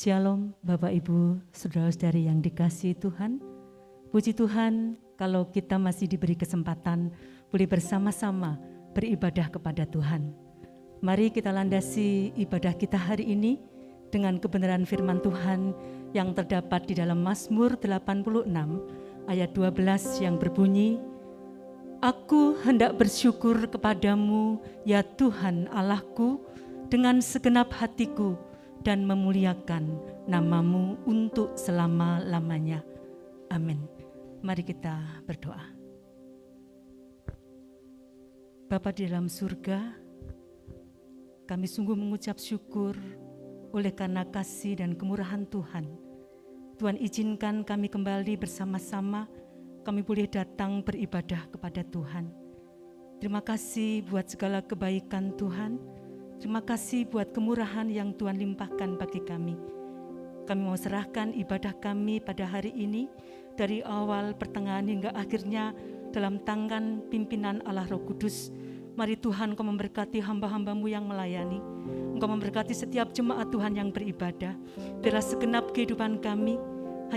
Shalom Bapak Ibu, Saudara-saudari yang dikasihi Tuhan. Puji Tuhan kalau kita masih diberi kesempatan boleh bersama-sama beribadah kepada Tuhan. Mari kita landasi ibadah kita hari ini dengan kebenaran firman Tuhan yang terdapat di dalam Mazmur 86 ayat 12 yang berbunyi, Aku hendak bersyukur kepadamu ya Tuhan Allahku dengan segenap hatiku dan memuliakan namamu untuk selama-lamanya. Amin. Mari kita berdoa. Bapa di dalam surga, kami sungguh mengucap syukur oleh karena kasih dan kemurahan Tuhan. Tuhan izinkan kami kembali bersama-sama, kami boleh datang beribadah kepada Tuhan. Terima kasih buat segala kebaikan Tuhan. Terima kasih buat kemurahan yang Tuhan limpahkan bagi kami. Kami mau serahkan ibadah kami pada hari ini dari awal, pertengahan hingga akhirnya dalam tangan pimpinan Allah Roh Kudus. Mari Tuhan Engkau memberkati hamba-hamba-Mu yang melayani. Engkau memberkati setiap jemaat Tuhan yang beribadah. Biarlah segenap kehidupan kami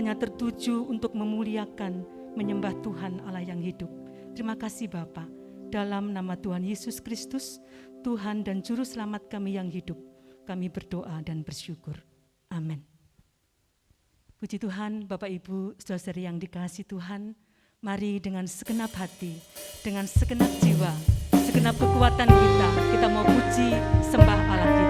hanya tertuju untuk memuliakan, menyembah Tuhan Allah yang hidup. Terima kasih Bapa. Dalam nama Tuhan Yesus Kristus, Tuhan dan Juru Selamat kami yang hidup, kami berdoa dan bersyukur. Amin. Puji Tuhan, Bapak Ibu, saudara-saudari yang dikasihi Tuhan, mari dengan segenap hati, dengan segenap jiwa, segenap kekuatan kita mau puji sembah Allah kita.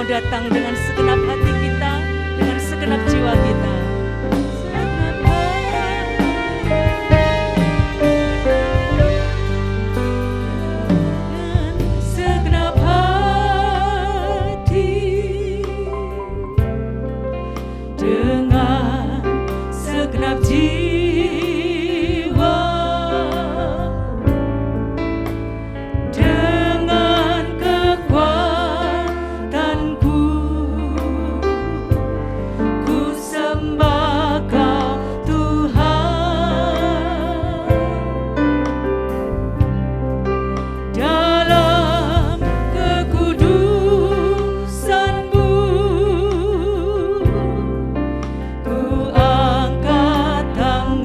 Datang dengan segenap hati kita, dengan segenap jiwa kita. Segenap hati, dengan segenap jiwa, dengan kekuatan ku angkat tangan.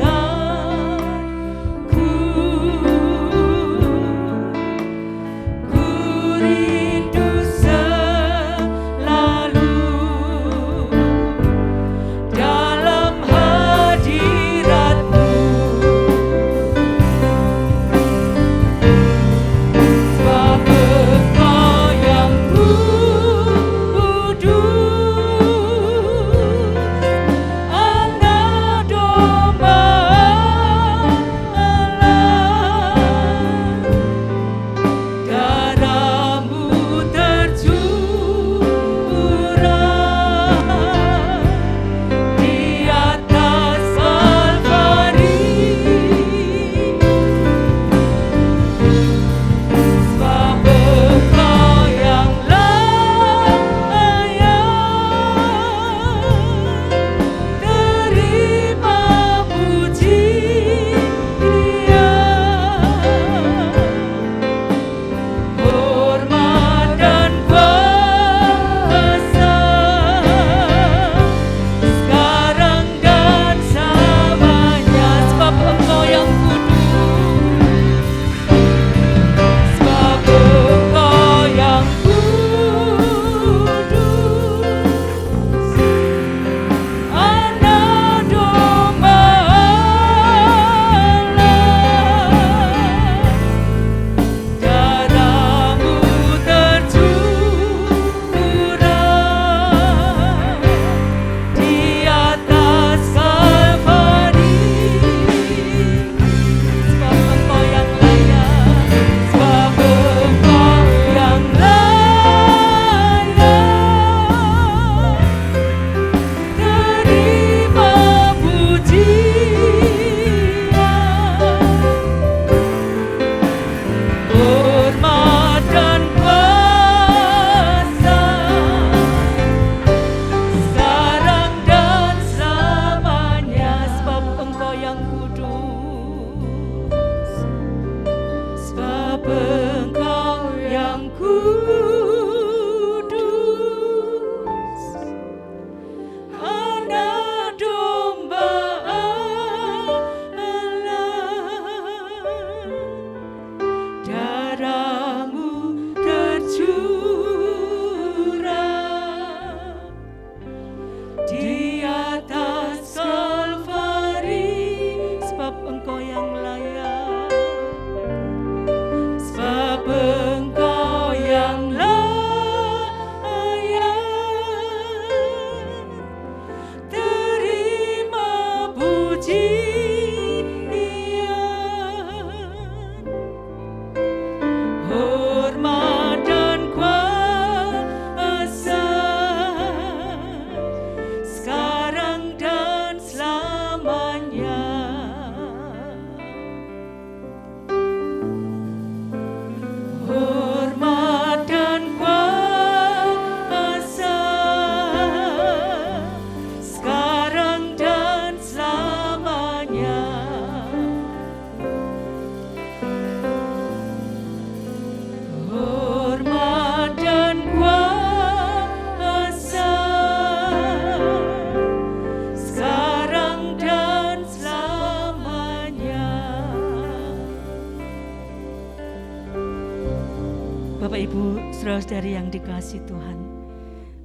Saudara-saudari yang dikasihi Tuhan,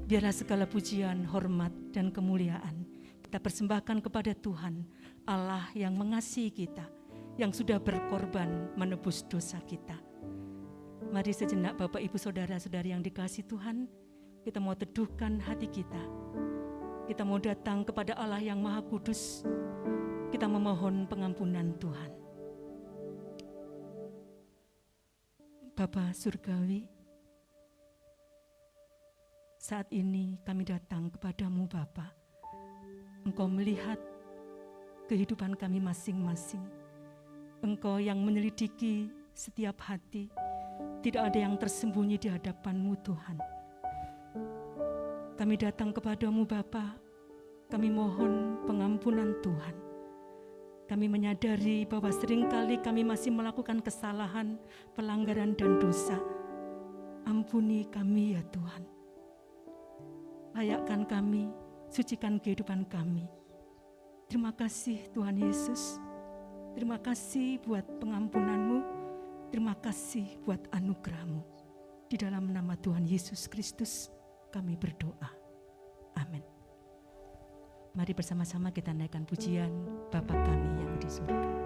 biarlah segala pujian, hormat, dan kemuliaan kita persembahkan kepada Tuhan, Allah yang mengasihi kita, yang sudah berkorban menebus dosa kita. Mari sejenak Bapak Ibu Saudara-saudari yang dikasihi Tuhan, kita mau teduhkan hati kita. Kita mau datang kepada Allah yang Maha Kudus, kita memohon pengampunan Tuhan. Bapa Surgawi, saat ini kami datang kepadamu Bapa. Engkau melihat kehidupan kami masing-masing. Engkau yang menyelidiki setiap hati. Tidak ada yang tersembunyi di hadapan-Mu Tuhan. Kami datang kepadamu Bapa. Kami mohon pengampunan Tuhan. Kami menyadari bahwa seringkali kami masih melakukan kesalahan, pelanggaran dan dosa. Ampuni kami ya Tuhan. Layakkan kami, sucikan kehidupan kami. Terima kasih Tuhan Yesus. Terima kasih buat pengampunan-Mu. Terima kasih buat anugerah-Mu. Di dalam nama Tuhan Yesus Kristus kami berdoa. Amin. Mari bersama-sama kita naikkan pujian Bapa kami yang di surga.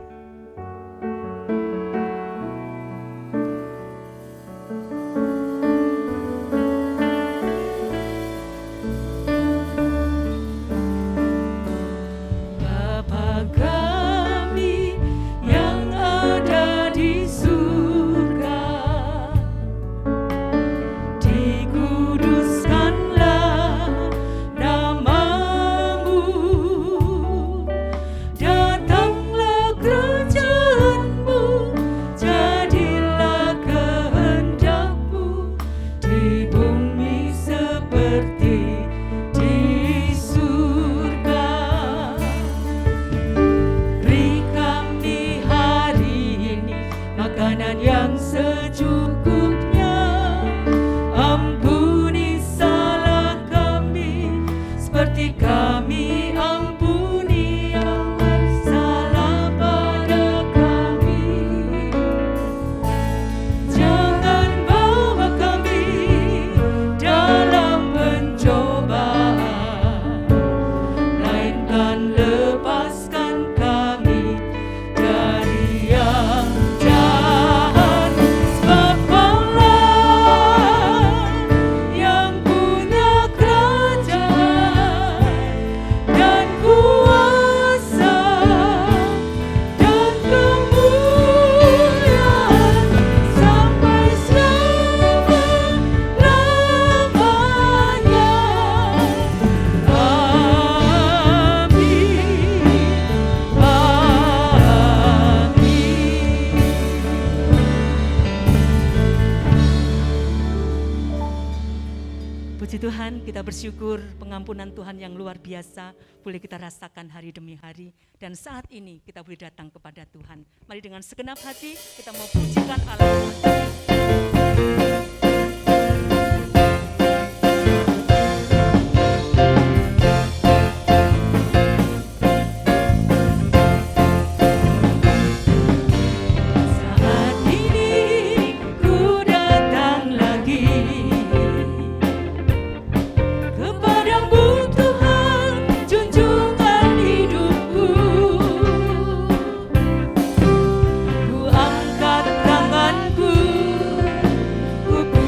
Kita bersyukur pengampunan Tuhan yang luar biasa boleh kita rasakan hari demi hari. Dan saat ini kita boleh datang kepada Tuhan. Mari dengan segenap hati kita mau pujikan Allah. Ku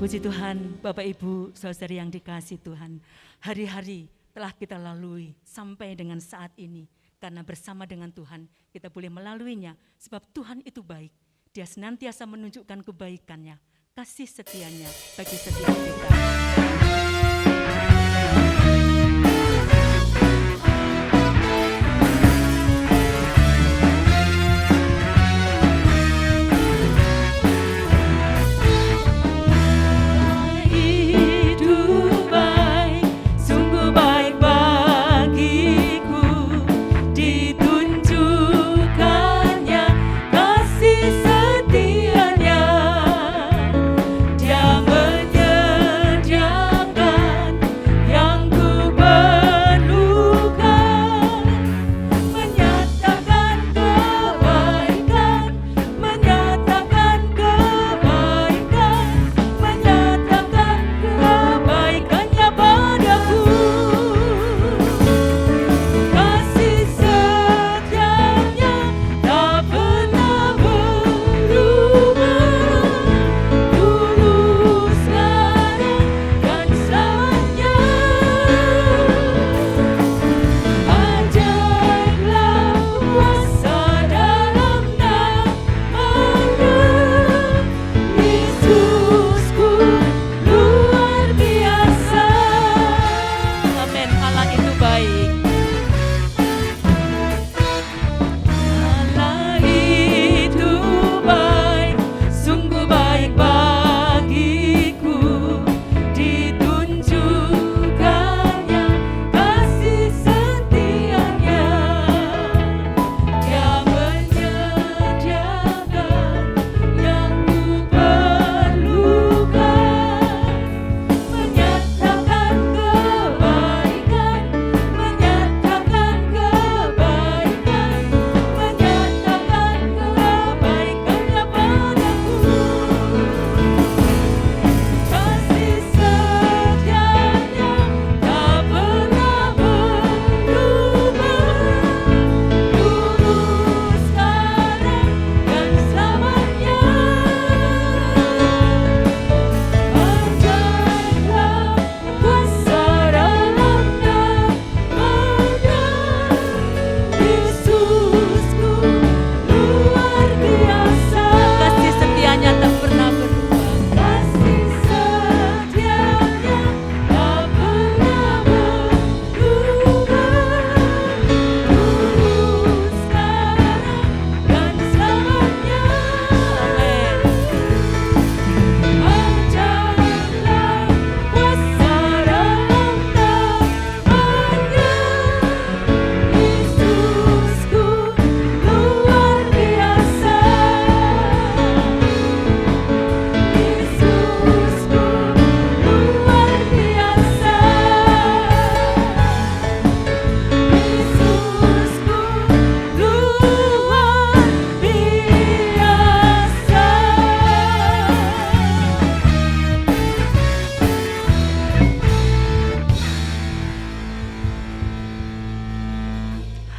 Puji Tuhan, Bapak Ibu, saudari yang dikasihi Tuhan. Hari-hari telah kita lalui sampai dengan saat ini. Karena bersama dengan Tuhan kita boleh melaluinya. Sebab Tuhan itu baik. Dia senantiasa menunjukkan kebaikannya, kasih setianya bagi setiap kita.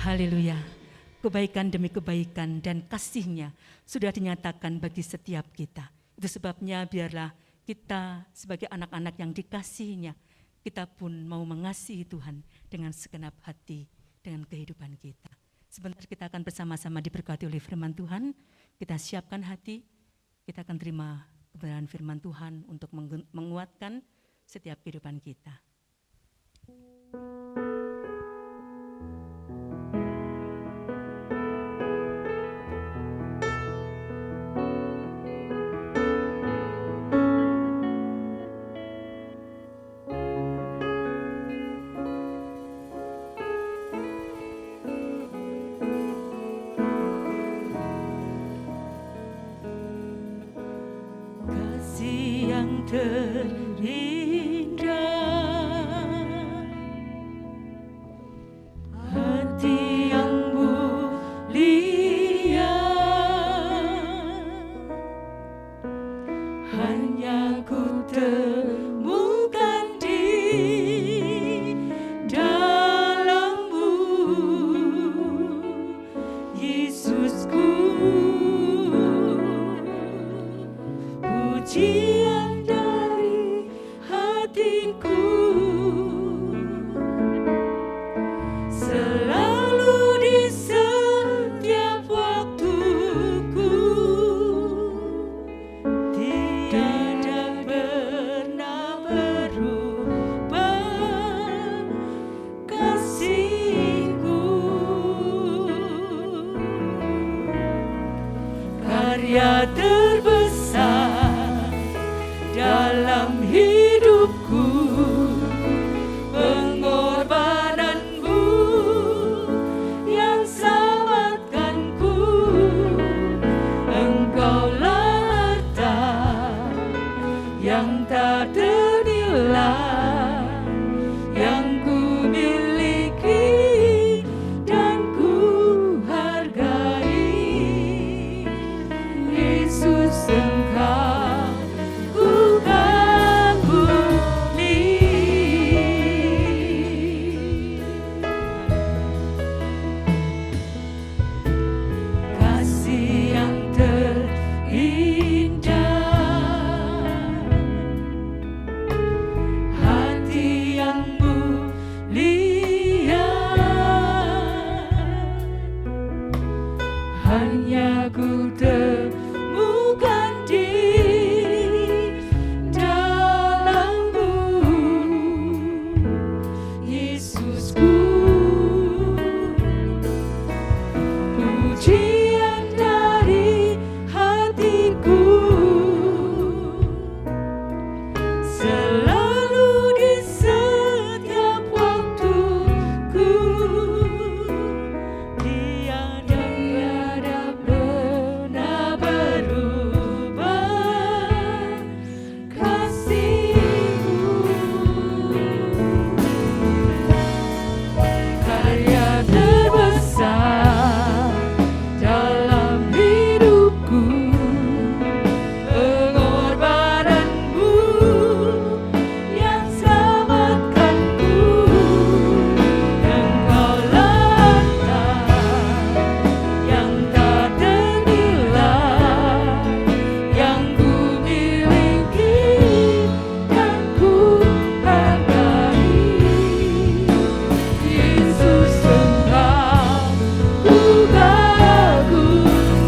Haleluya. Kebaikan demi kebaikan dan kasih-Nya sudah dinyatakan bagi setiap kita. Itu sebabnya biarlah kita sebagai anak-anak yang dikasihi-Nya, kita pun mau mengasihi Tuhan dengan segenap hati, dengan kehidupan kita. Sebentar kita akan bersama-sama diberkati oleh firman Tuhan. Kita siapkan hati, kita akan terima kebenaran firman Tuhan untuk menguatkan setiap kehidupan kita. Terindah, hati yang mulia, hanya ku temukan di dalam-Mu, Yesusku. Pujian dari ternilai yang ku miliki dan ku hargai. Yesus, Engkau ku kagumi. Kasih yang terindah, hati yang mulia, hanya ku temukan di dalam-Mu, Yesusku. Pujian dari hatiku selalu di setiap waktuku. Tiada pernah berubah kasih-Mu. Karya terbesar dalam hidupku, pengorbanan-Mu yang selamatkanku. Engkaulah harta yang tak ternilai yang ku miliki dan ku hargai. Yesus, Engkau ku kagumi.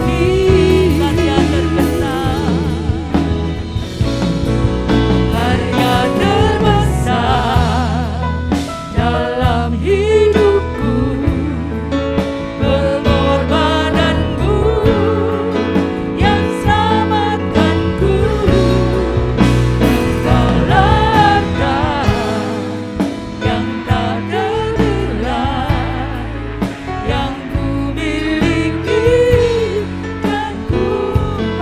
Karya terbesar dalam hidupku, pengorbanan-Mu yang selamatkanku. Engkaulah harta yang tak ternilai yang ku miliki dan ku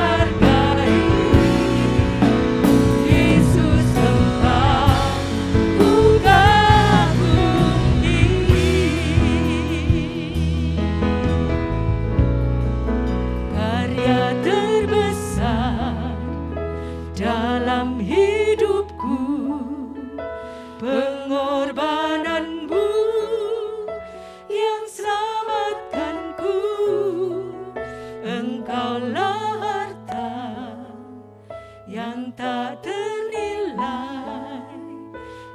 hargai. Yesus, Engkau ku kagumi. Karya terbesar dalam hidupku, pengorbanan-Mu yang selamatkanku. Engkaulah harta yang tak ternilai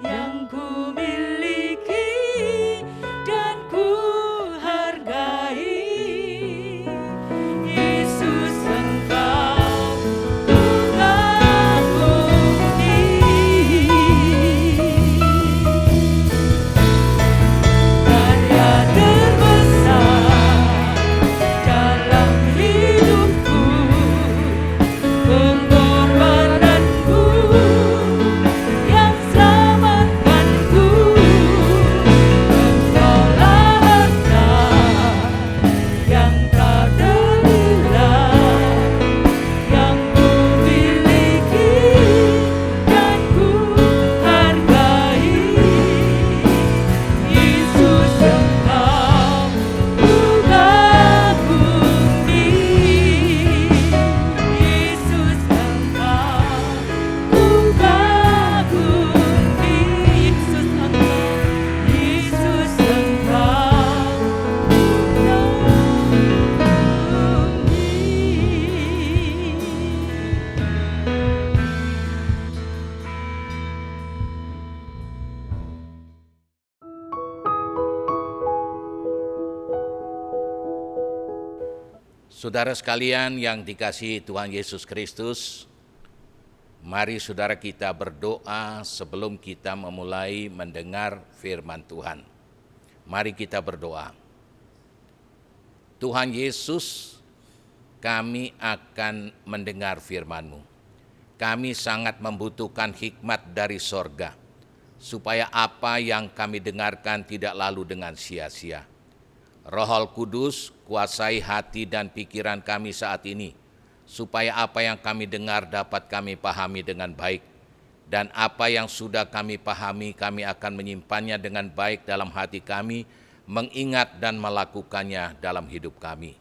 yang ku miliki dan ku hargai. Yesus, Engkau ku kagumi. Karya terbesar dalam hidupku, pengorbanan-Mu yang selamatkanku. Engkaulah harta yang tak ternilai yang ku miliki dan ku hargai. Yesus, Engkau ku kagumi. Yesus, Engkau ku kagumi. Yesus, Engkau Saudara sekalian yang dikasihi Tuhan Yesus Kristus, mari saudara kita berdoa sebelum kita memulai mendengar firman Tuhan. Mari kita berdoa. Tuhan Yesus, kami akan mendengar firman-Mu. Kami sangat membutuhkan hikmat dari sorga, supaya apa yang kami dengarkan tidak lalu dengan sia-sia. Roh Kudus, kuasai hati dan pikiran kami saat ini, supaya apa yang kami dengar dapat kami pahami dengan baik, dan apa yang sudah kami pahami kami akan menyimpannya dengan baik dalam hati kami, mengingat dan melakukannya dalam hidup kami.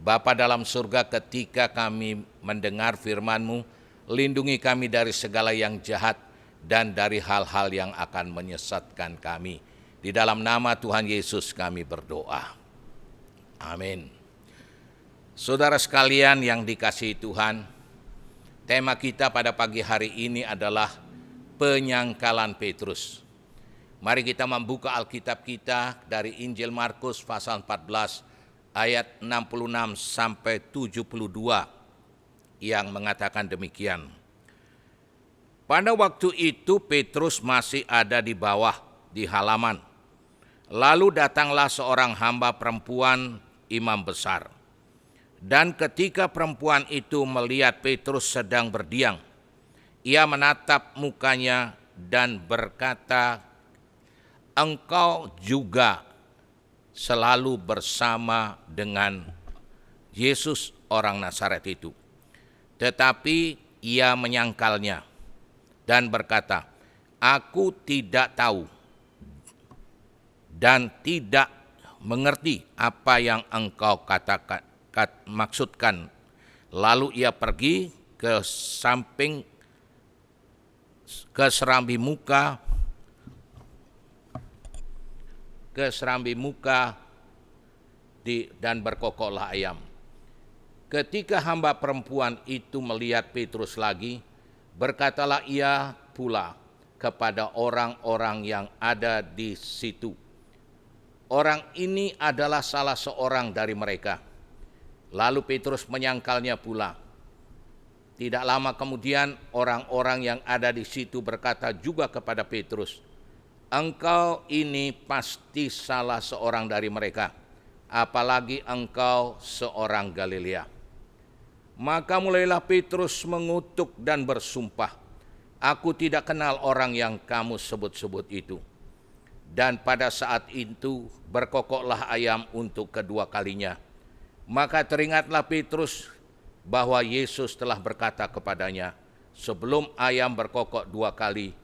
Bapa dalam surga, ketika kami mendengar firman-Mu, lindungi kami dari segala yang jahat dan dari hal-hal yang akan menyesatkan kami. Di dalam nama Tuhan Yesus kami berdoa. Amin. Saudara sekalian yang dikasihi Tuhan, tema kita pada pagi hari ini adalah penyangkalan Petrus. Mari kita membuka Alkitab kita dari Injil Markus pasal 14 ayat 66 sampai 72 yang mengatakan demikian. Pada waktu itu Petrus masih ada di bawah di halaman. Lalu datanglah seorang hamba perempuan imam besar. Dan ketika perempuan itu melihat Petrus sedang berdiam, ia menatap mukanya dan berkata, "Engkau juga selalu bersama dengan Yesus orang Nazaret itu." Tetapi ia menyangkalnya dan berkata, "Aku tidak tahu dan tidak mengerti apa yang engkau maksudkan." Lalu ia pergi ke serambi muka dan berkokoklah ayam. Ketika hamba perempuan itu melihat Petrus lagi, berkatalah ia pula kepada orang-orang yang ada di situ, "Orang ini adalah salah seorang dari mereka." Lalu Petrus menyangkalnya pula. Tidak lama kemudian orang-orang yang ada di situ berkata juga kepada Petrus, "Engkau ini pasti salah seorang dari mereka, apalagi engkau seorang Galilea." Maka mulailah Petrus mengutuk dan bersumpah, "Aku tidak kenal orang yang kamu sebut-sebut itu." Dan pada saat itu berkokoklah ayam untuk kedua kalinya. Maka teringatlah Petrus bahwa Yesus telah berkata kepadanya, "Sebelum ayam berkokok 2 kali,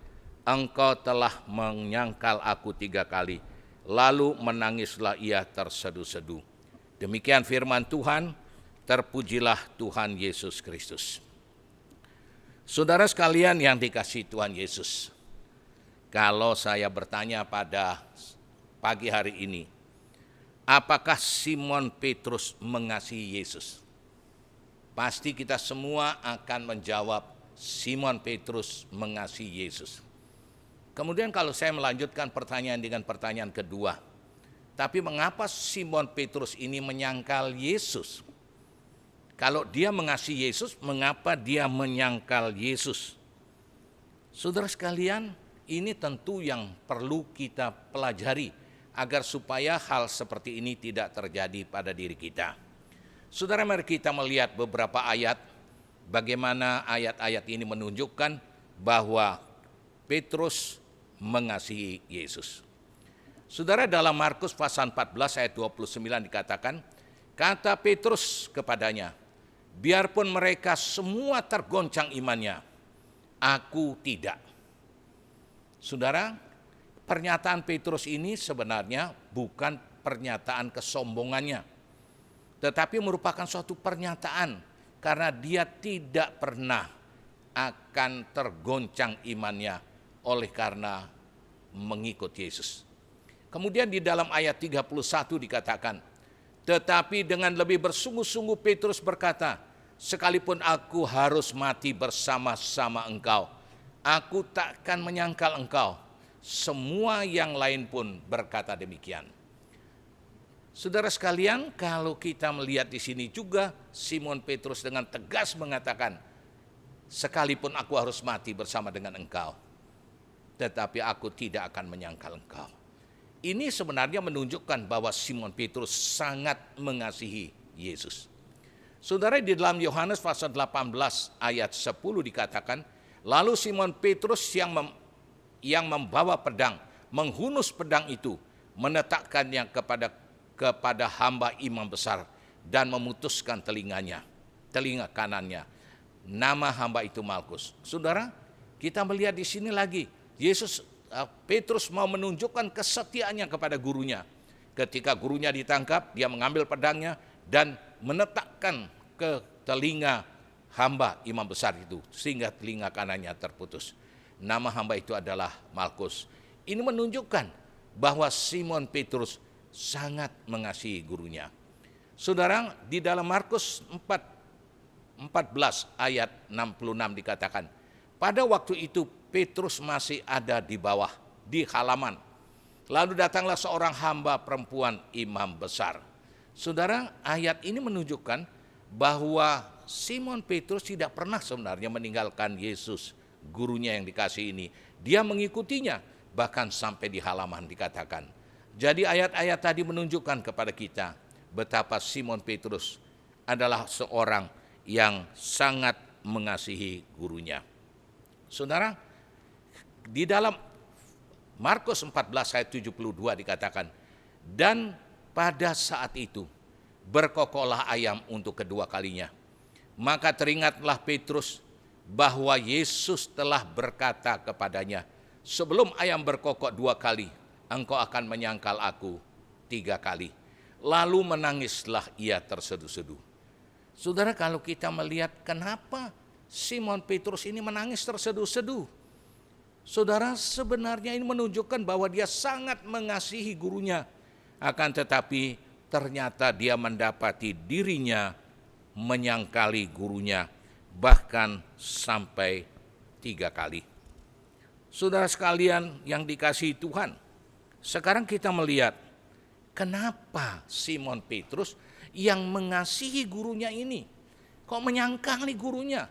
engkau telah menyangkal aku 3 kali." Lalu menangislah ia tersedu-sedu. Demikian firman Tuhan. Terpujilah Tuhan Yesus Kristus. Saudara sekalian yang dikasihi Tuhan Yesus, kalau saya bertanya pada pagi hari ini, apakah Simon Petrus mengasihi Yesus? Pasti kita semua akan menjawab, Simon Petrus mengasihi Yesus. Kemudian kalau saya melanjutkan pertanyaan dengan pertanyaan kedua, tapi mengapa Simon Petrus ini menyangkal Yesus? Kalau dia mengasihi Yesus, mengapa dia menyangkal Yesus? Saudara sekalian, ini tentu yang perlu kita pelajari agar supaya hal seperti ini tidak terjadi pada diri kita. Saudara, mari kita melihat beberapa ayat, bagaimana ayat-ayat ini menunjukkan bahwa Petrus mengasihi Yesus. Saudara, dalam Markus pasal 14 ayat 29 dikatakan, kata Petrus kepadanya, "Biarpun mereka semua tergoncang imannya, aku tidak." Saudara, pernyataan Petrus ini sebenarnya bukan pernyataan kesombongannya, tetapi merupakan suatu pernyataan karena dia tidak pernah akan tergoncang imannya oleh karena mengikut Yesus. Kemudian di dalam ayat 31 dikatakan, tetapi dengan lebih bersungguh-sungguh Petrus berkata, "Sekalipun aku harus mati bersama-sama engkau, aku takkan menyangkal engkau." Semua yang lain pun berkata demikian. Saudara sekalian, kalau kita melihat di sini juga Simon Petrus dengan tegas mengatakan, "Sekalipun aku harus mati bersama dengan engkau, tetapi aku tidak akan menyangkal engkau." Ini sebenarnya menunjukkan bahwa Simon Petrus sangat mengasihi Yesus. Saudara, di dalam Yohanes pasal 18 ayat 10 dikatakan, lalu Simon Petrus yang membawa pedang, menghunus pedang itu, meletakkannya kepada hamba imam besar dan memutuskan telinga kanannya. Nama hamba itu Malkus. Saudara, Kita melihat di sini lagi, Petrus mau menunjukkan kesetiaannya kepada gurunya. Ketika gurunya ditangkap, dia mengambil pedangnya dan menetakkan ke telinga hamba imam besar itu, sehingga telinga kanannya terputus. Nama hamba itu adalah Malkus. Ini menunjukkan bahwa Simon Petrus sangat mengasihi gurunya. Saudara, di dalam Markus 14 ayat 66 dikatakan, pada waktu itu Petrus masih ada di bawah, di halaman. Lalu datanglah seorang hamba perempuan imam besar. Saudara, ayat ini menunjukkan bahwa Simon Petrus tidak pernah sebenarnya meninggalkan Yesus, gurunya yang dikasih ini. Dia mengikutinya, bahkan sampai di halaman dikatakan. Jadi ayat-ayat tadi menunjukkan kepada kita betapa Simon Petrus adalah seorang yang sangat mengasihi gurunya. Saudara, di dalam Markus 14 ayat 72 dikatakan, dan pada saat itu berkokoklah ayam untuk kedua kalinya. Maka teringatlah Petrus bahwa Yesus telah berkata kepadanya, sebelum ayam berkokok 2 kali, engkau akan menyangkal aku 3 kali. Lalu menangislah ia terseduh-seduh. Saudara, kalau kita melihat kenapa Simon Petrus ini menangis terseduh-seduh, saudara, sebenarnya ini menunjukkan bahwa dia sangat mengasihi gurunya. Akan tetapi ternyata dia mendapati dirinya menyangkali gurunya, bahkan sampai 3 kali. Saudara sekalian yang dikasihi Tuhan, sekarang kita melihat kenapa Simon Petrus yang mengasihi gurunya ini kok menyangkali gurunya,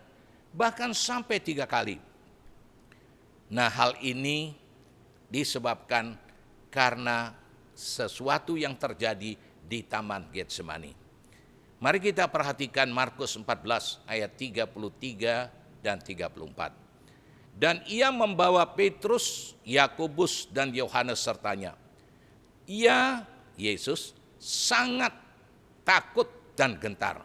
bahkan sampai 3 kali. Nah, hal ini disebabkan karena sesuatu yang terjadi di Taman Getsemani. Mari kita perhatikan Markus 14 ayat 33 dan 34. Dan ia membawa Petrus, Yakobus dan Yohanes sertanya. Ia, Yesus, sangat takut dan gentar.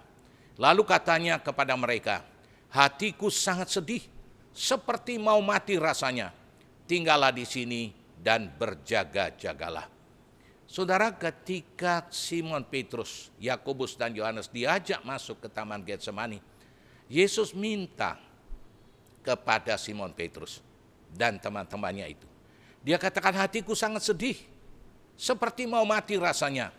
Lalu katanya kepada mereka, hatiku sangat sedih, seperti mau mati rasanya. Tinggallah di sini dan berjaga-jagalah. Saudara, ketika Simon Petrus, Yakobus dan Yohanes diajak masuk ke Taman Getsemani, Yesus minta kepada Simon Petrus dan teman-temannya itu. Dia katakan, hatiku sangat sedih, seperti mau mati rasanya.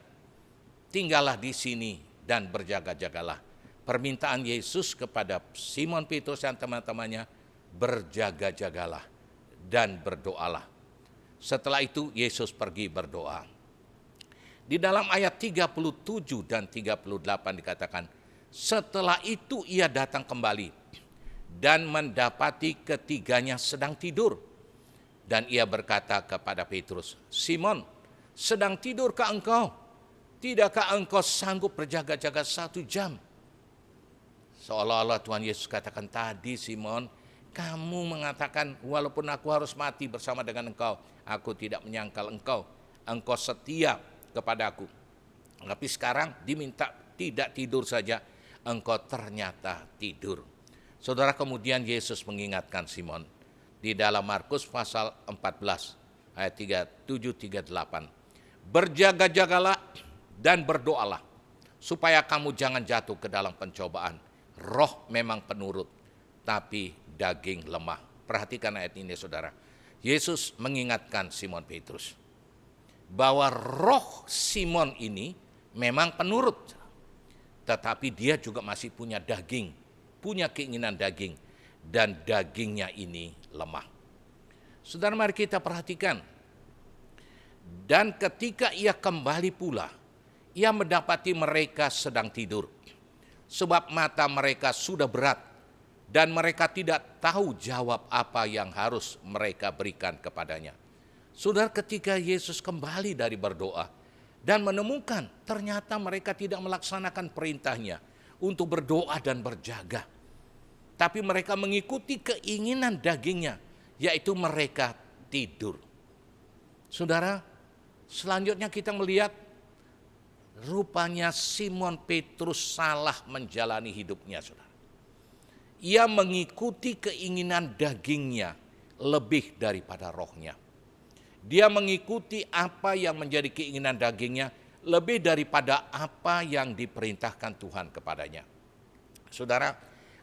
Tinggallah di sini dan berjaga-jagalah. Permintaan Yesus kepada Simon Petrus dan teman-temannya, berjaga-jagalah dan berdoalah. Setelah itu Yesus pergi berdoa. Di dalam ayat 37 dan 38 dikatakan, setelah itu ia datang kembali dan mendapati ketiganya sedang tidur. Dan ia berkata kepada Petrus, Simon, sedang tidurkah engkau? Tidakkah engkau sanggup berjaga-jaga 1 jam? Seolah-olah Tuhan Yesus katakan, tadi Simon, kamu mengatakan walaupun aku harus mati bersama dengan engkau, aku tidak menyangkal engkau. Engkau setia kepadaku. Tapi sekarang diminta tidak tidur saja, engkau ternyata tidur. Saudara, kemudian Yesus mengingatkan Simon di dalam Markus pasal 14 ayat 37-38. Berjaga-jagalah dan berdoalah supaya kamu jangan jatuh ke dalam pencobaan. Roh memang penurut, tapi daging lemah. Perhatikan ayat ini, saudara. Yesus mengingatkan Simon Petrus bahwa roh Simon ini memang penurut, tetapi dia juga masih punya daging, punya keinginan daging, dan dagingnya ini lemah. Saudara, mari kita perhatikan. Dan ketika ia kembali pula, ia mendapati mereka sedang tidur, sebab mata mereka sudah berat, dan mereka tidak tahu jawab apa yang harus mereka berikan kepadanya. Saudara, ketika Yesus kembali dari berdoa dan menemukan ternyata mereka tidak melaksanakan perintahnya untuk berdoa dan berjaga, tapi mereka mengikuti keinginan dagingnya, yaitu mereka tidur. Saudara, selanjutnya kita melihat rupanya Simon Petrus salah menjalani hidupnya, saudara. ia mengikuti keinginan dagingnya lebih daripada rohnya. Dia mengikuti apa yang menjadi keinginan dagingnya lebih daripada apa yang diperintahkan Tuhan kepadanya. Saudara,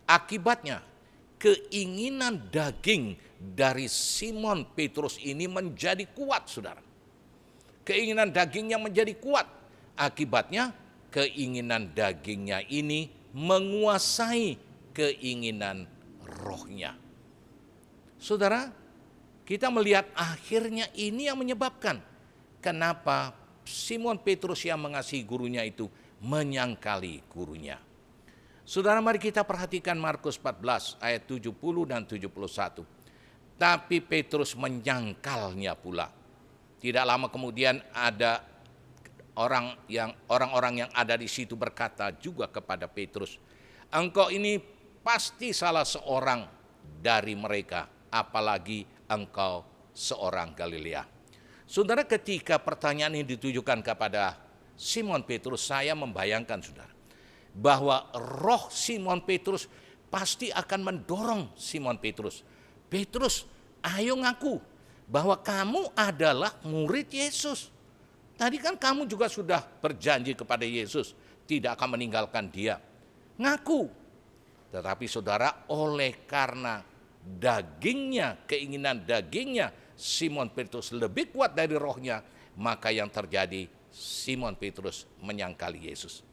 akibatnya keinginan daging dari Simon Petrus ini menjadi kuat, saudara. Keinginan dagingnya menjadi kuat. Akibatnya keinginan dagingnya ini menguasai keinginan rohnya. Saudara, kita melihat akhirnya ini yang menyebabkan kenapa Simon Petrus yang mengasihi gurunya itu menyangkali gurunya. Saudara, mari kita perhatikan Markus 14 ayat 70 dan 71. Tapi Petrus menyangkalnya pula. Tidak lama kemudian ada orang-orang yang ada di situ berkata juga kepada Petrus, engkau ini pasti salah seorang dari mereka, apalagi engkau seorang Galilea. Saudara, ketika pertanyaan ini ditujukan kepada Simon Petrus, saya membayangkan saudara, bahwa roh Simon Petrus pasti akan mendorong Simon Petrus. Petrus, ayo ngaku bahwa kamu adalah murid Yesus. Tadi kan kamu juga sudah berjanji kepada Yesus tidak akan meninggalkan dia. Ngaku. Tetapi saudara, oleh karena dagingnya, keinginan dagingnya Simon Petrus lebih kuat dari rohnya, maka yang terjadi Simon Petrus menyangkali Yesus.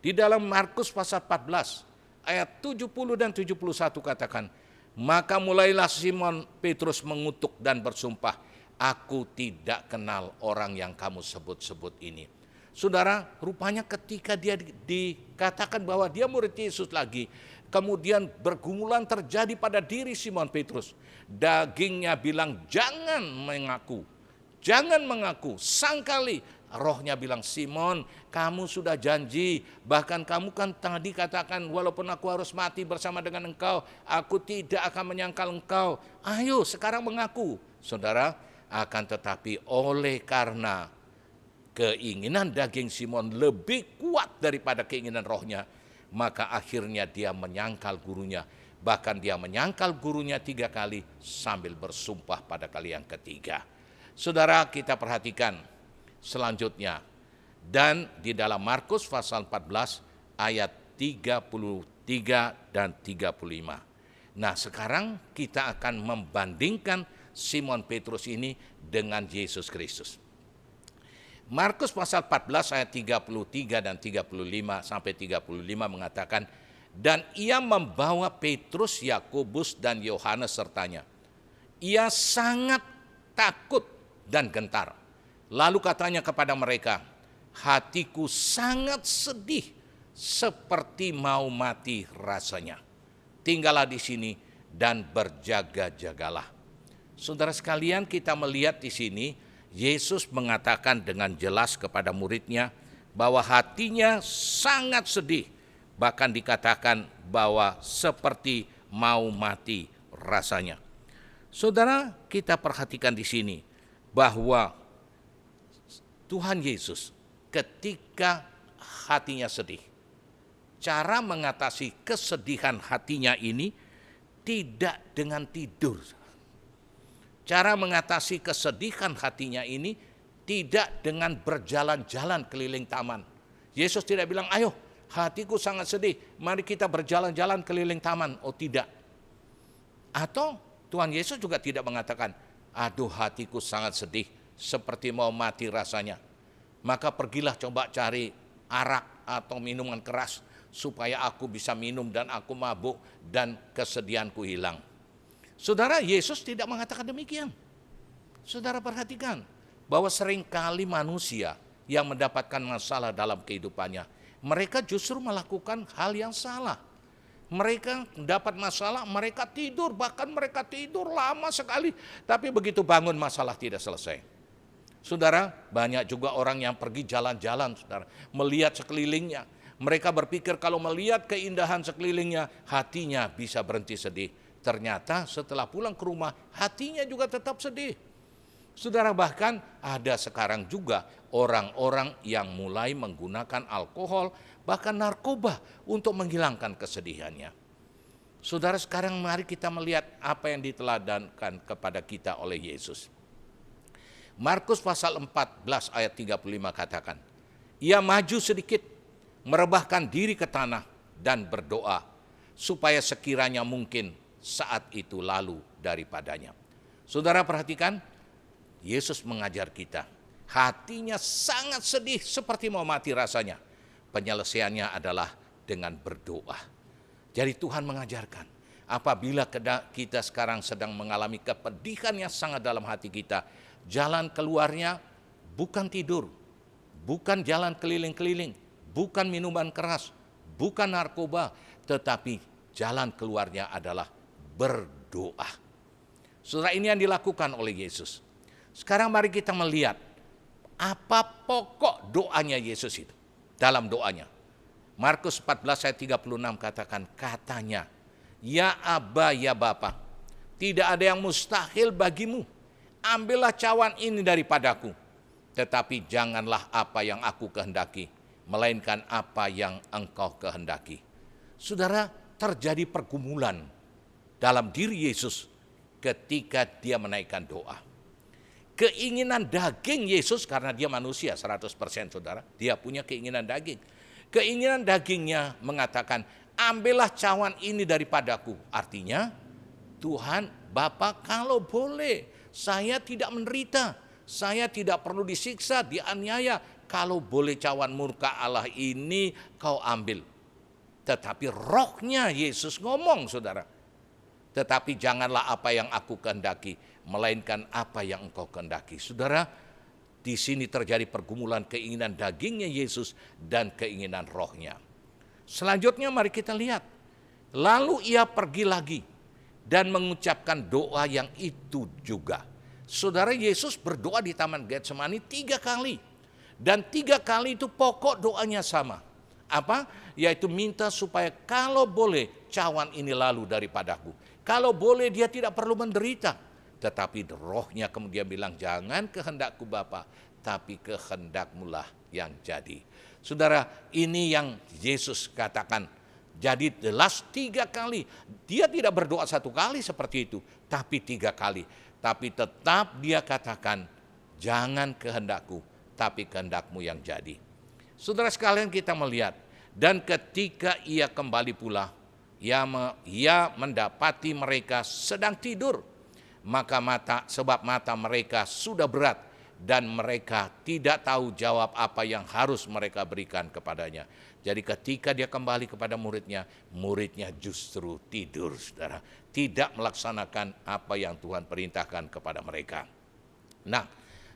Di dalam Markus pasal 14 ayat 70 dan 71 katakan, maka mulailah Simon Petrus mengutuk dan bersumpah, aku tidak kenal orang yang kamu sebut-sebut ini. Saudara, rupanya ketika dia dikatakan bahwa dia murid Yesus lagi, kemudian bergumulan terjadi pada diri Simon Petrus. Dagingnya bilang jangan mengaku, jangan mengaku. Sangkali rohnya bilang, Simon, kamu sudah janji, bahkan kamu kan tadi katakan walaupun aku harus mati bersama dengan engkau, aku tidak akan menyangkal engkau. Ayo sekarang mengaku. Saudara, akan tetapi oleh karena keinginan daging Simon lebih kuat daripada keinginan rohnya, maka akhirnya dia menyangkal gurunya. Bahkan dia menyangkal gurunya 3 kali sambil bersumpah pada kali yang ketiga. Saudara, kita perhatikan selanjutnya. Dan di dalam Markus pasal 14 ayat 33 dan 35. Nah, sekarang kita akan membandingkan Simon Petrus ini dengan Yesus Kristus. Markus pasal 14 ayat 33 dan 35 sampai 35 mengatakan, dan ia membawa Petrus, Yakobus dan Yohanes sertanya. Ia sangat takut dan gentar. Lalu katanya kepada mereka, hatiku sangat sedih seperti mau mati rasanya. Tinggallah di sini dan berjaga-jagalah. Saudara sekalian, kita melihat di sini Yesus mengatakan dengan jelas kepada muridnya bahwa hatinya sangat sedih. Bahkan dikatakan bahwa seperti mau mati rasanya. Saudara, kita perhatikan di sini bahwa Tuhan Yesus ketika hatinya sedih, cara mengatasi kesedihan hatinya ini tidak dengan tidur. Cara mengatasi kesedihan hatinya ini tidak dengan berjalan-jalan keliling taman. Yesus tidak bilang, ayo hatiku sangat sedih, mari kita berjalan-jalan keliling taman. Oh tidak. Atau Tuhan Yesus juga tidak mengatakan, aduh hatiku sangat sedih, seperti mau mati rasanya. Maka pergilah coba cari arak atau minuman keras, supaya aku bisa minum dan aku mabuk dan kesedihanku hilang. Saudara, Yesus tidak mengatakan demikian. Saudara perhatikan bahwa seringkali manusia yang mendapatkan masalah dalam kehidupannya, mereka justru melakukan hal yang salah. Mereka mendapat masalah, mereka tidur, bahkan mereka tidur lama sekali, tapi begitu bangun masalah tidak selesai. Saudara, banyak juga orang yang pergi jalan-jalan, saudara, melihat sekelilingnya. Mereka berpikir kalau melihat keindahan sekelilingnya, hatinya bisa berhenti sedih. Ternyata setelah pulang ke rumah, hatinya juga tetap sedih. Saudara, bahkan ada sekarang juga orang-orang yang mulai menggunakan alkohol, bahkan narkoba untuk menghilangkan kesedihannya. Saudara, sekarang mari kita melihat apa yang diteladankan kepada kita oleh Yesus. Markus pasal 14 ayat 35 katakan, ia maju sedikit, merebahkan diri ke tanah dan berdoa, supaya sekiranya mungkin saat itu lalu daripadanya. Saudara perhatikan, Yesus mengajar kita. Hatinya sangat sedih seperti mau mati rasanya. Penyelesaiannya adalah dengan berdoa. Jadi Tuhan mengajarkan, apabila kita sekarang sedang mengalami kepedihan yang sangat dalam hati kita, jalan keluarnya bukan tidur, bukan jalan keliling-keliling, bukan minuman keras, bukan narkoba, tetapi jalan keluarnya adalah berdoa. Saudara, ini yang dilakukan oleh Yesus. Sekarang mari kita melihat apa pokok doanya Yesus itu. Dalam doanya, Markus 14 ayat 36 katanya, ya Aba, ya Bapa, tidak ada yang mustahil bagimu. Ambillah cawan ini daripadaku, tetapi janganlah apa yang aku kehendaki, melainkan apa yang engkau kehendaki. Saudara, terjadi pergumulan dalam diri Yesus ketika dia menaikkan doa. Keinginan daging Yesus, karena dia manusia 100%, saudara, dia punya keinginan daging. Keinginan dagingnya mengatakan, ambillah cawan ini daripadaku. Artinya, Tuhan, Bapa, kalau boleh, saya tidak menderita, saya tidak perlu disiksa, dianiaya. Kalau boleh cawan murka Allah ini kau ambil. Tetapi rohnya Yesus ngomong, saudara. Tetapi janganlah apa yang aku kehendaki, melainkan apa yang engkau kehendaki. Saudara, di sini terjadi pergumulan keinginan dagingnya Yesus dan keinginan rohnya. Selanjutnya mari kita lihat. Lalu ia pergi lagi dan mengucapkan doa yang itu juga. Saudara, Yesus berdoa di Taman Getsemani 3 kali. Dan 3 kali itu pokok doanya sama. Apa? Yaitu minta supaya kalau boleh cawan ini lalu daripadaku. Kalau boleh dia tidak perlu menderita. Tetapi rohnya kemudian bilang, jangan kehendakku Bapa, tapi kehendakmulah yang jadi. Saudara, ini yang Yesus katakan. Jadi jelas 3 kali. Dia tidak berdoa 1 kali seperti itu, tapi 3 kali. Tapi tetap dia katakan, jangan kehendakku, tapi kehendakmu yang jadi. Saudara sekalian, kita melihat, dan ketika ia kembali pula, ia mendapati mereka sedang tidur. Sebab mata mereka sudah berat dan mereka tidak tahu jawab apa yang harus mereka berikan kepadanya. Jadi ketika dia kembali kepada muridnya justru tidur, saudara. Tidak melaksanakan apa yang Tuhan perintahkan kepada mereka. Nah,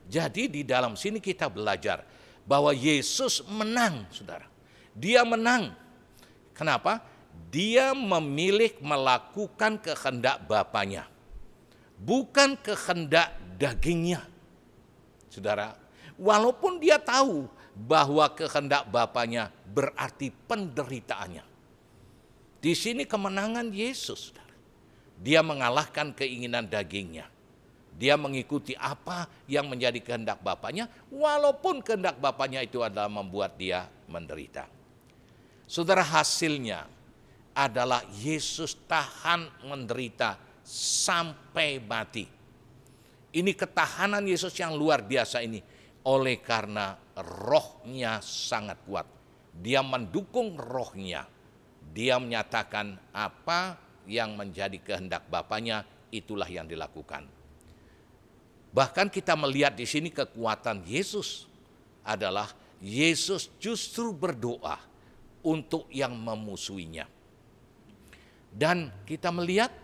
jadi di dalam sini kita belajar bahwa Yesus menang, saudara. Dia menang. Kenapa? Dia memilih melakukan kehendak Bapanya, bukan kehendak dagingnya. Saudara, walaupun dia tahu bahwa kehendak Bapanya berarti penderitaannya. Di sini kemenangan Yesus, saudara. Dia mengalahkan keinginan dagingnya. Dia mengikuti apa yang menjadi kehendak Bapanya, walaupun kehendak Bapanya itu adalah membuat dia menderita. Saudara, hasilnya adalah Yesus tahan menderita sampai mati. Ini ketahanan Yesus yang luar biasa ini. Oleh karena rohnya sangat kuat. Dia mendukung rohnya. Dia menyatakan apa yang menjadi kehendak Bapanya, itulah yang dilakukan. Bahkan kita melihat di sini kekuatan Yesus adalah Yesus justru berdoa untuk yang memusuhinya. Dan kita melihat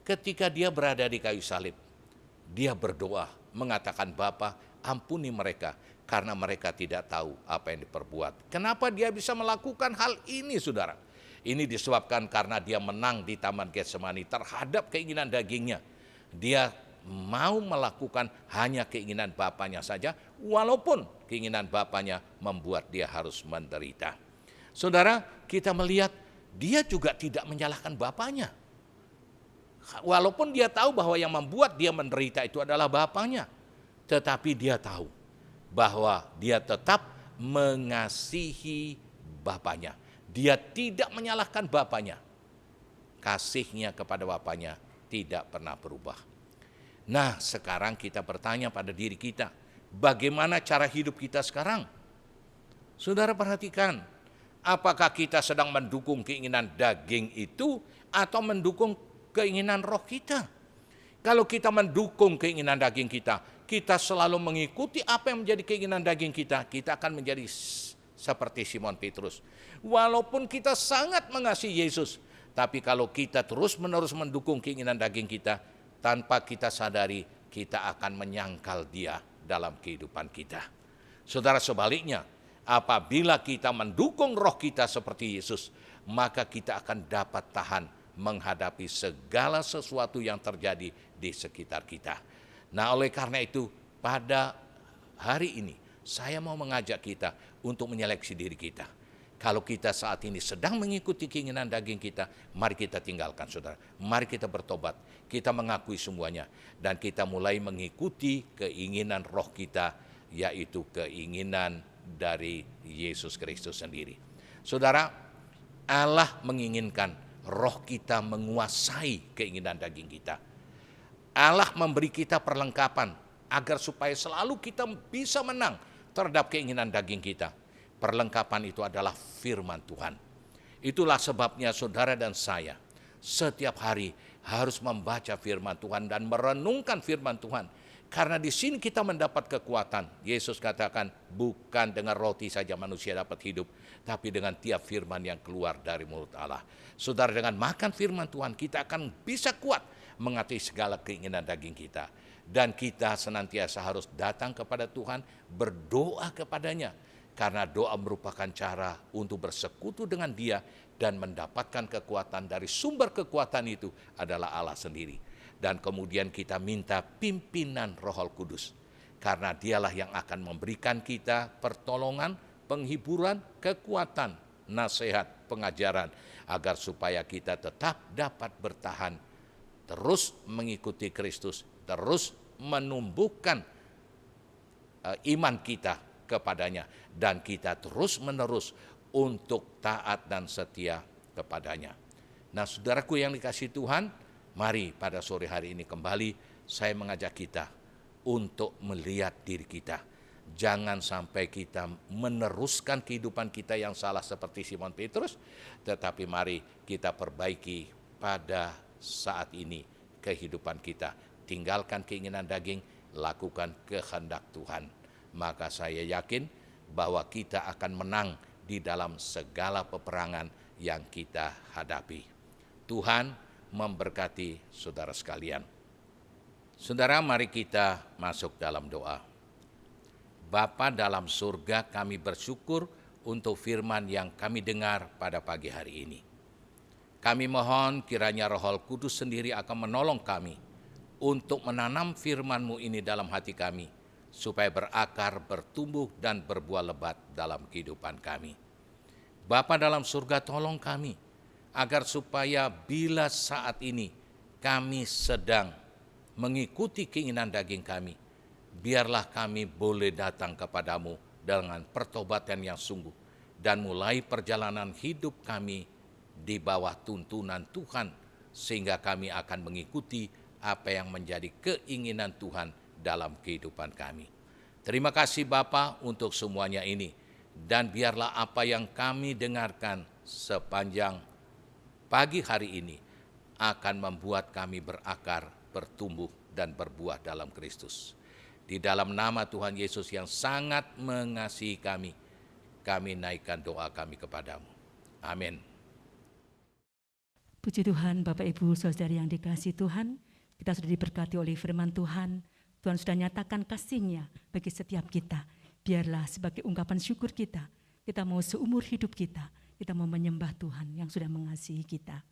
ketika dia berada di kayu salib, dia berdoa mengatakan, Bapa, ampuni mereka karena mereka tidak tahu apa yang diperbuat. Kenapa dia bisa melakukan hal ini, saudara? Ini disebabkan karena dia menang di Taman Getsemani terhadap keinginan dagingnya. Dia mau melakukan hanya keinginan Bapanya saja, walaupun keinginan Bapanya membuat dia harus menderita. Saudara, kita melihat dia juga tidak menyalahkan Bapanya. Walaupun dia tahu bahwa yang membuat dia menderita itu adalah Bapanya, tetapi dia tahu bahwa dia tetap mengasihi Bapanya. Dia tidak menyalahkan Bapanya. kasihnya kepada Bapaknya tidak pernah berubah. Nah, sekarang kita bertanya pada diri kita, bagaimana cara hidup kita sekarang? Saudara perhatikan, apakah kita sedang mendukung keinginan daging itu atau mendukung keinginan roh kita? Kalau kita mendukung keinginan daging kita selalu mengikuti apa yang menjadi keinginan daging kita akan menjadi seperti Simon Petrus. Walaupun kita sangat mengasihi Yesus, tapi kalau kita terus-menerus mendukung keinginan daging kita, tanpa kita sadari, kita akan menyangkal Dia dalam kehidupan kita. Saudara, sebaliknya, apabila kita mendukung roh kita seperti Yesus, maka kita akan dapat tahan menghadapi segala sesuatu yang terjadi di sekitar kita. Nah, oleh karena itu, pada hari ini, saya mau mengajak kita untuk menyeleksi diri kita. Kalau kita saat ini sedang mengikuti keinginan daging kita, mari kita tinggalkan, saudara. Mari kita bertobat, kita mengakui semuanya, dan kita mulai mengikuti keinginan roh kita, yaitu keinginan dari Yesus Kristus sendiri. Saudara, Allah menginginkan roh kita menguasai keinginan daging kita. Allah memberi kita perlengkapan agar supaya selalu kita bisa menang terhadap keinginan daging kita. Perlengkapan itu adalah firman Tuhan. Itulah sebabnya saudara dan saya setiap hari harus membaca firman Tuhan dan merenungkan firman Tuhan. Karena di sini kita mendapat kekuatan. Yesus katakan, bukan dengan roti saja manusia dapat hidup, tapi dengan tiap firman yang keluar dari mulut Allah. Saudara, dengan makan firman Tuhan kita akan bisa kuat mengatasi segala keinginan daging kita. Dan kita senantiasa harus datang kepada Tuhan, berdoa kepadanya. Karena doa merupakan cara untuk bersekutu dengan Dia dan mendapatkan kekuatan. Dari sumber kekuatan itu adalah Allah sendiri. Dan kemudian kita minta pimpinan Roh Kudus. Karena Dialah yang akan memberikan kita pertolongan, penghiburan, kekuatan, nasihat, pengajaran. Agar supaya kita tetap dapat bertahan, terus mengikuti Kristus, terus menumbuhkan iman kita kepadanya, dan kita terus-menerus untuk taat dan setia kepadanya. Nah, saudaraku yang dikasihi Tuhan, mari pada sore hari ini kembali saya mengajak kita untuk melihat diri kita. Jangan sampai kita meneruskan kehidupan kita yang salah seperti Simon Petrus, tetapi mari kita perbaiki pada saat ini kehidupan kita. Tinggalkan keinginan daging, lakukan kehendak Tuhan. Maka saya yakin bahwa kita akan menang di dalam segala peperangan yang kita hadapi. Tuhan memberkati saudara sekalian. Saudara, mari kita masuk dalam doa. Bapa dalam surga, kami bersyukur untuk firman yang kami dengar pada pagi hari ini. Kami mohon kiranya Roh Kudus sendiri akan menolong kami untuk menanam firman-Mu ini dalam hati kami, supaya berakar, bertumbuh, dan berbuah lebat dalam kehidupan kami. Bapa dalam surga, tolong kami, agar supaya bila saat ini kami sedang mengikuti keinginan daging kami, biarlah kami boleh datang kepadamu dengan pertobatan yang sungguh, dan mulai perjalanan hidup kami di bawah tuntunan Tuhan, sehingga kami akan mengikuti apa yang menjadi keinginan Tuhan dalam kehidupan kami. Terima kasih Bapa untuk semuanya ini, dan biarlah apa yang kami dengarkan sepanjang pagi hari ini akan membuat kami berakar, bertumbuh, dan berbuah dalam Kristus. Di dalam nama Tuhan Yesus yang sangat mengasihi kami naikkan doa kami kepadamu. Amin. Puji Tuhan, Bapak Ibu Saudari yang dikasihi Tuhan, kita sudah diberkati oleh firman Tuhan. Tuhan sudah nyatakan kasih-Nya bagi setiap kita. Biarlah sebagai ungkapan syukur kita mau seumur hidup kita mau menyembah Tuhan yang sudah mengasihi kita.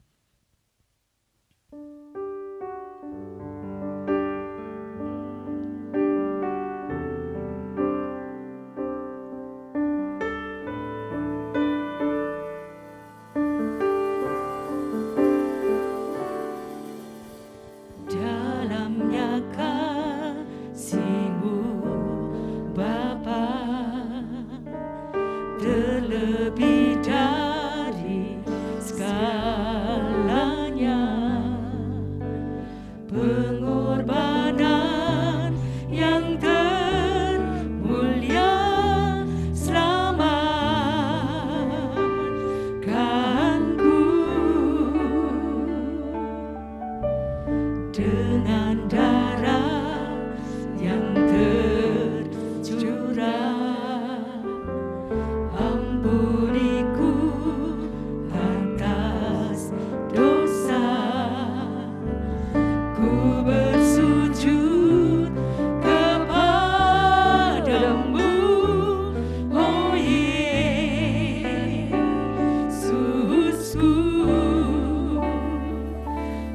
Terlebih dari segalanya. dengan darah yang tercurah. Ampuniku atas dosa, ku bersujud kepadamu, oh Yesusku.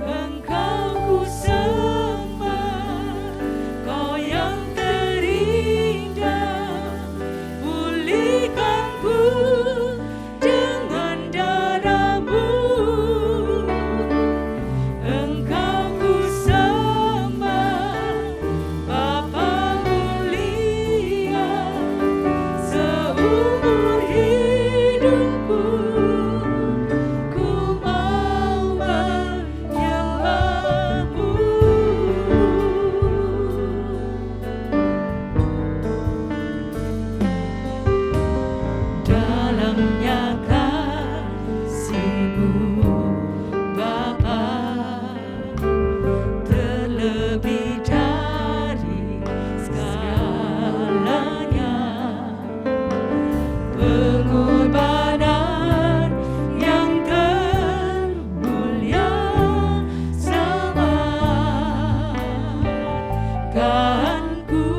Engkau ku sembah, Kau yang terindah. Pulihkanku dengan darah-Mu. Engkau ku sembah, Bapa mulia. Seumur hidupku ku mau menyembah-Mu. Dalamnya kasih-Mu Bapa, terlebih dari segalanya, pengorbanan yang termulia selamatkanku.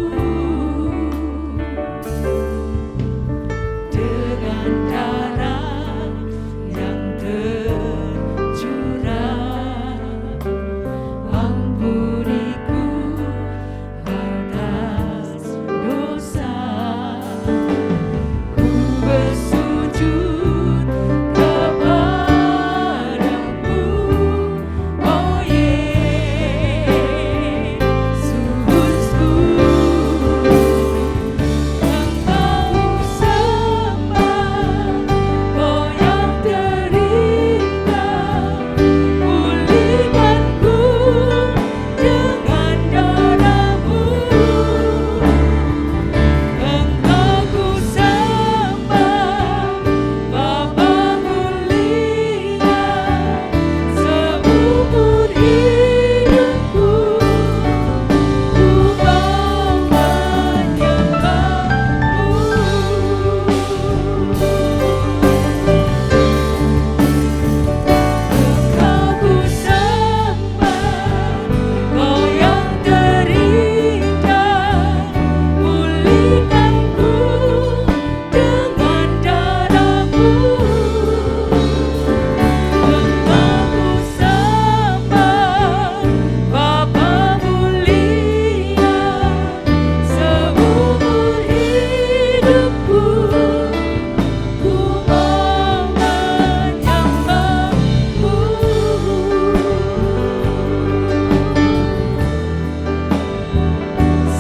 Dengan darah yang tercurah, ampuniku atas dosa. Ku bersujud kepadamu, oh Yesusku. Engkau sembah, Kau yang terindah. Pulihkanku dengan darah-Mu. Engkau ku sembah, Bapa mulia. Seumur hidupku ku mau Engkau ku sembah, Kau yang terindah. Pulihkanku dengan darah-Mu. Engkau ku sembah, Bapa mulia. Seumur hidupku ku mau menyembah-Mu.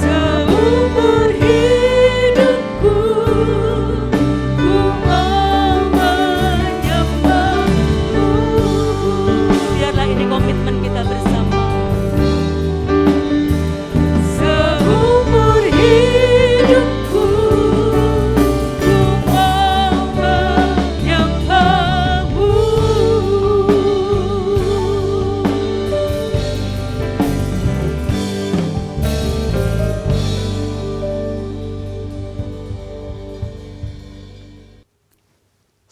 Seumur hidupku ku mau menyembah-Mu. Biarlah ini komitmen kita bersama. Seumur hidupku ku mau menyembah-Mu.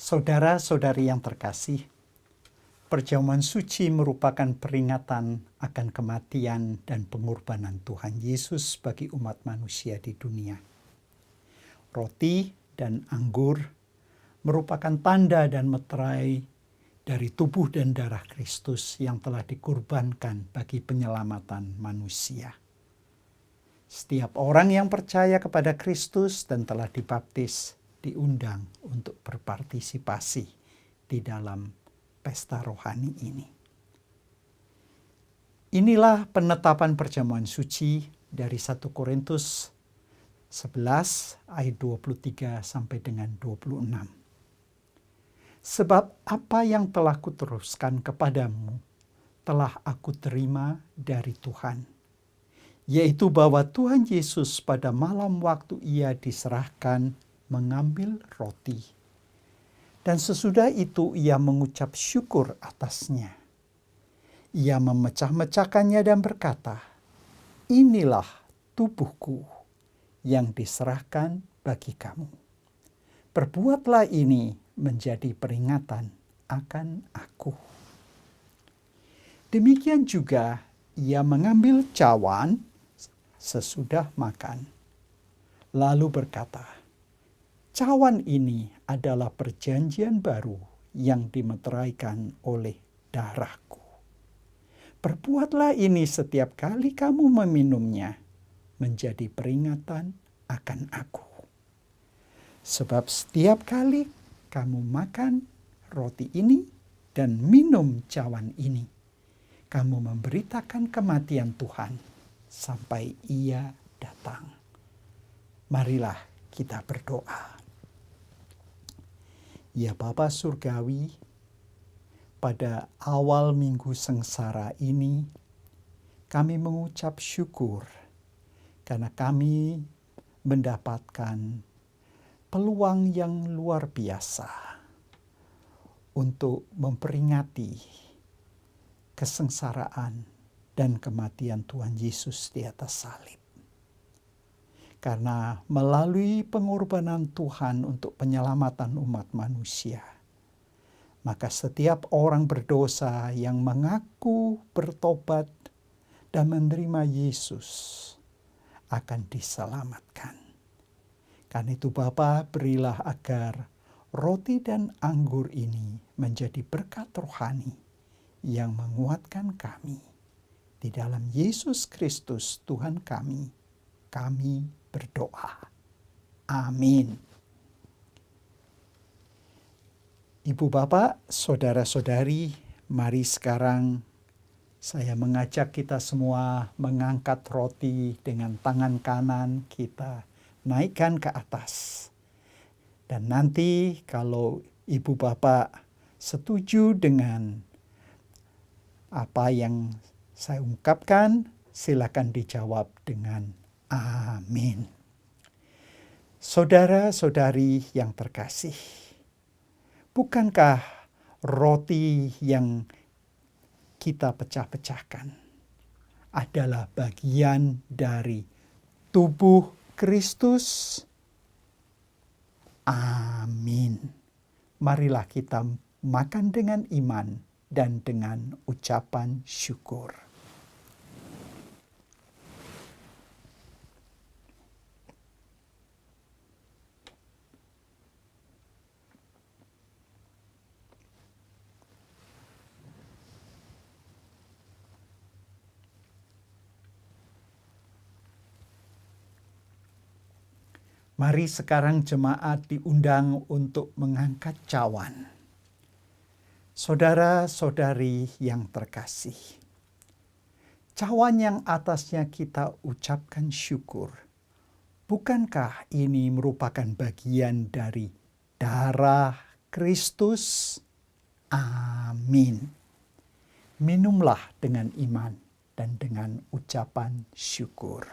Saudara-saudari yang terkasih, perjamuan suci merupakan peringatan akan kematian dan pengorbanan Tuhan Yesus bagi umat manusia di dunia. Roti dan anggur merupakan tanda dan meterai dari tubuh dan darah Kristus yang telah dikorbankan bagi penyelamatan manusia. Setiap orang yang percaya kepada Kristus dan telah dibaptis diundang untuk berpartisipasi di dalam pesta rohani ini. Inilah penetapan perjamuan suci dari 1 Korintus 11 ayat 23 sampai dengan 26. Sebab apa yang telah kuteruskan kepadamu telah aku terima dari Tuhan, yaitu bahwa Tuhan Yesus pada malam waktu Ia diserahkan mengambil roti, dan sesudah itu Ia mengucap syukur atasnya. Ia memecah-mecahkannya dan berkata, "Inilah tubuhku yang diserahkan bagi kamu. Perbuatlah ini menjadi peringatan akan aku." Demikian juga ia mengambil cawan sesudah makan, lalu berkata, "Cawan ini adalah perjanjian baru yang dimeteraikan oleh darahku. Perbuatlah ini setiap kali kamu meminumnya menjadi peringatan akan aku. Sebab setiap kali kamu makan roti ini dan minum cawan ini, kamu memberitakan kematian Tuhan sampai Ia datang." Marilah kita berdoa. Ya Bapa Surgawi, pada awal minggu sengsara ini, kami mengucap syukur karena kami mendapatkan peluang yang luar biasa untuk memperingati kesengsaraan dan kematian Tuhan Yesus di atas salib. Karena melalui pengorbanan Tuhan untuk penyelamatan umat manusia, maka setiap orang berdosa yang mengaku bertobat dan menerima Yesus akan diselamatkan. Karena itu Bapa, berilah agar roti dan anggur ini menjadi berkat rohani yang menguatkan kami. Di dalam Yesus Kristus Tuhan kami berdoa. Amin. Ibu bapak, saudara-saudari, mari sekarang saya mengajak kita semua mengangkat roti dengan tangan kanan kita naikkan ke atas. Dan nanti kalau ibu bapak setuju dengan apa yang saya ungkapkan, silakan dijawab dengan amin. Saudara-saudari yang terkasih, bukankah roti yang kita pecah-pecahkan adalah bagian dari tubuh Kristus? Amin. Marilah kita makan dengan iman dan dengan ucapan syukur. Mari sekarang jemaat diundang untuk mengangkat cawan. Saudara-saudari yang terkasih, cawan yang atasnya kita ucapkan syukur, bukankah ini merupakan bagian dari darah Kristus? Amin. Minumlah dengan iman dan dengan ucapan syukur.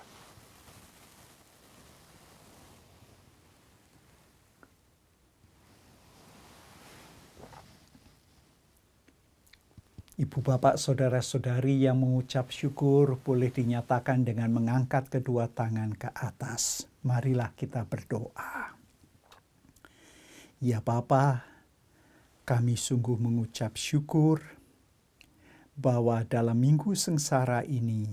Ibu bapak saudara-saudari yang mengucap syukur boleh dinyatakan dengan mengangkat kedua tangan ke atas. Marilah kita berdoa. Ya Bapa, kami sungguh mengucap syukur bahwa dalam minggu sengsara ini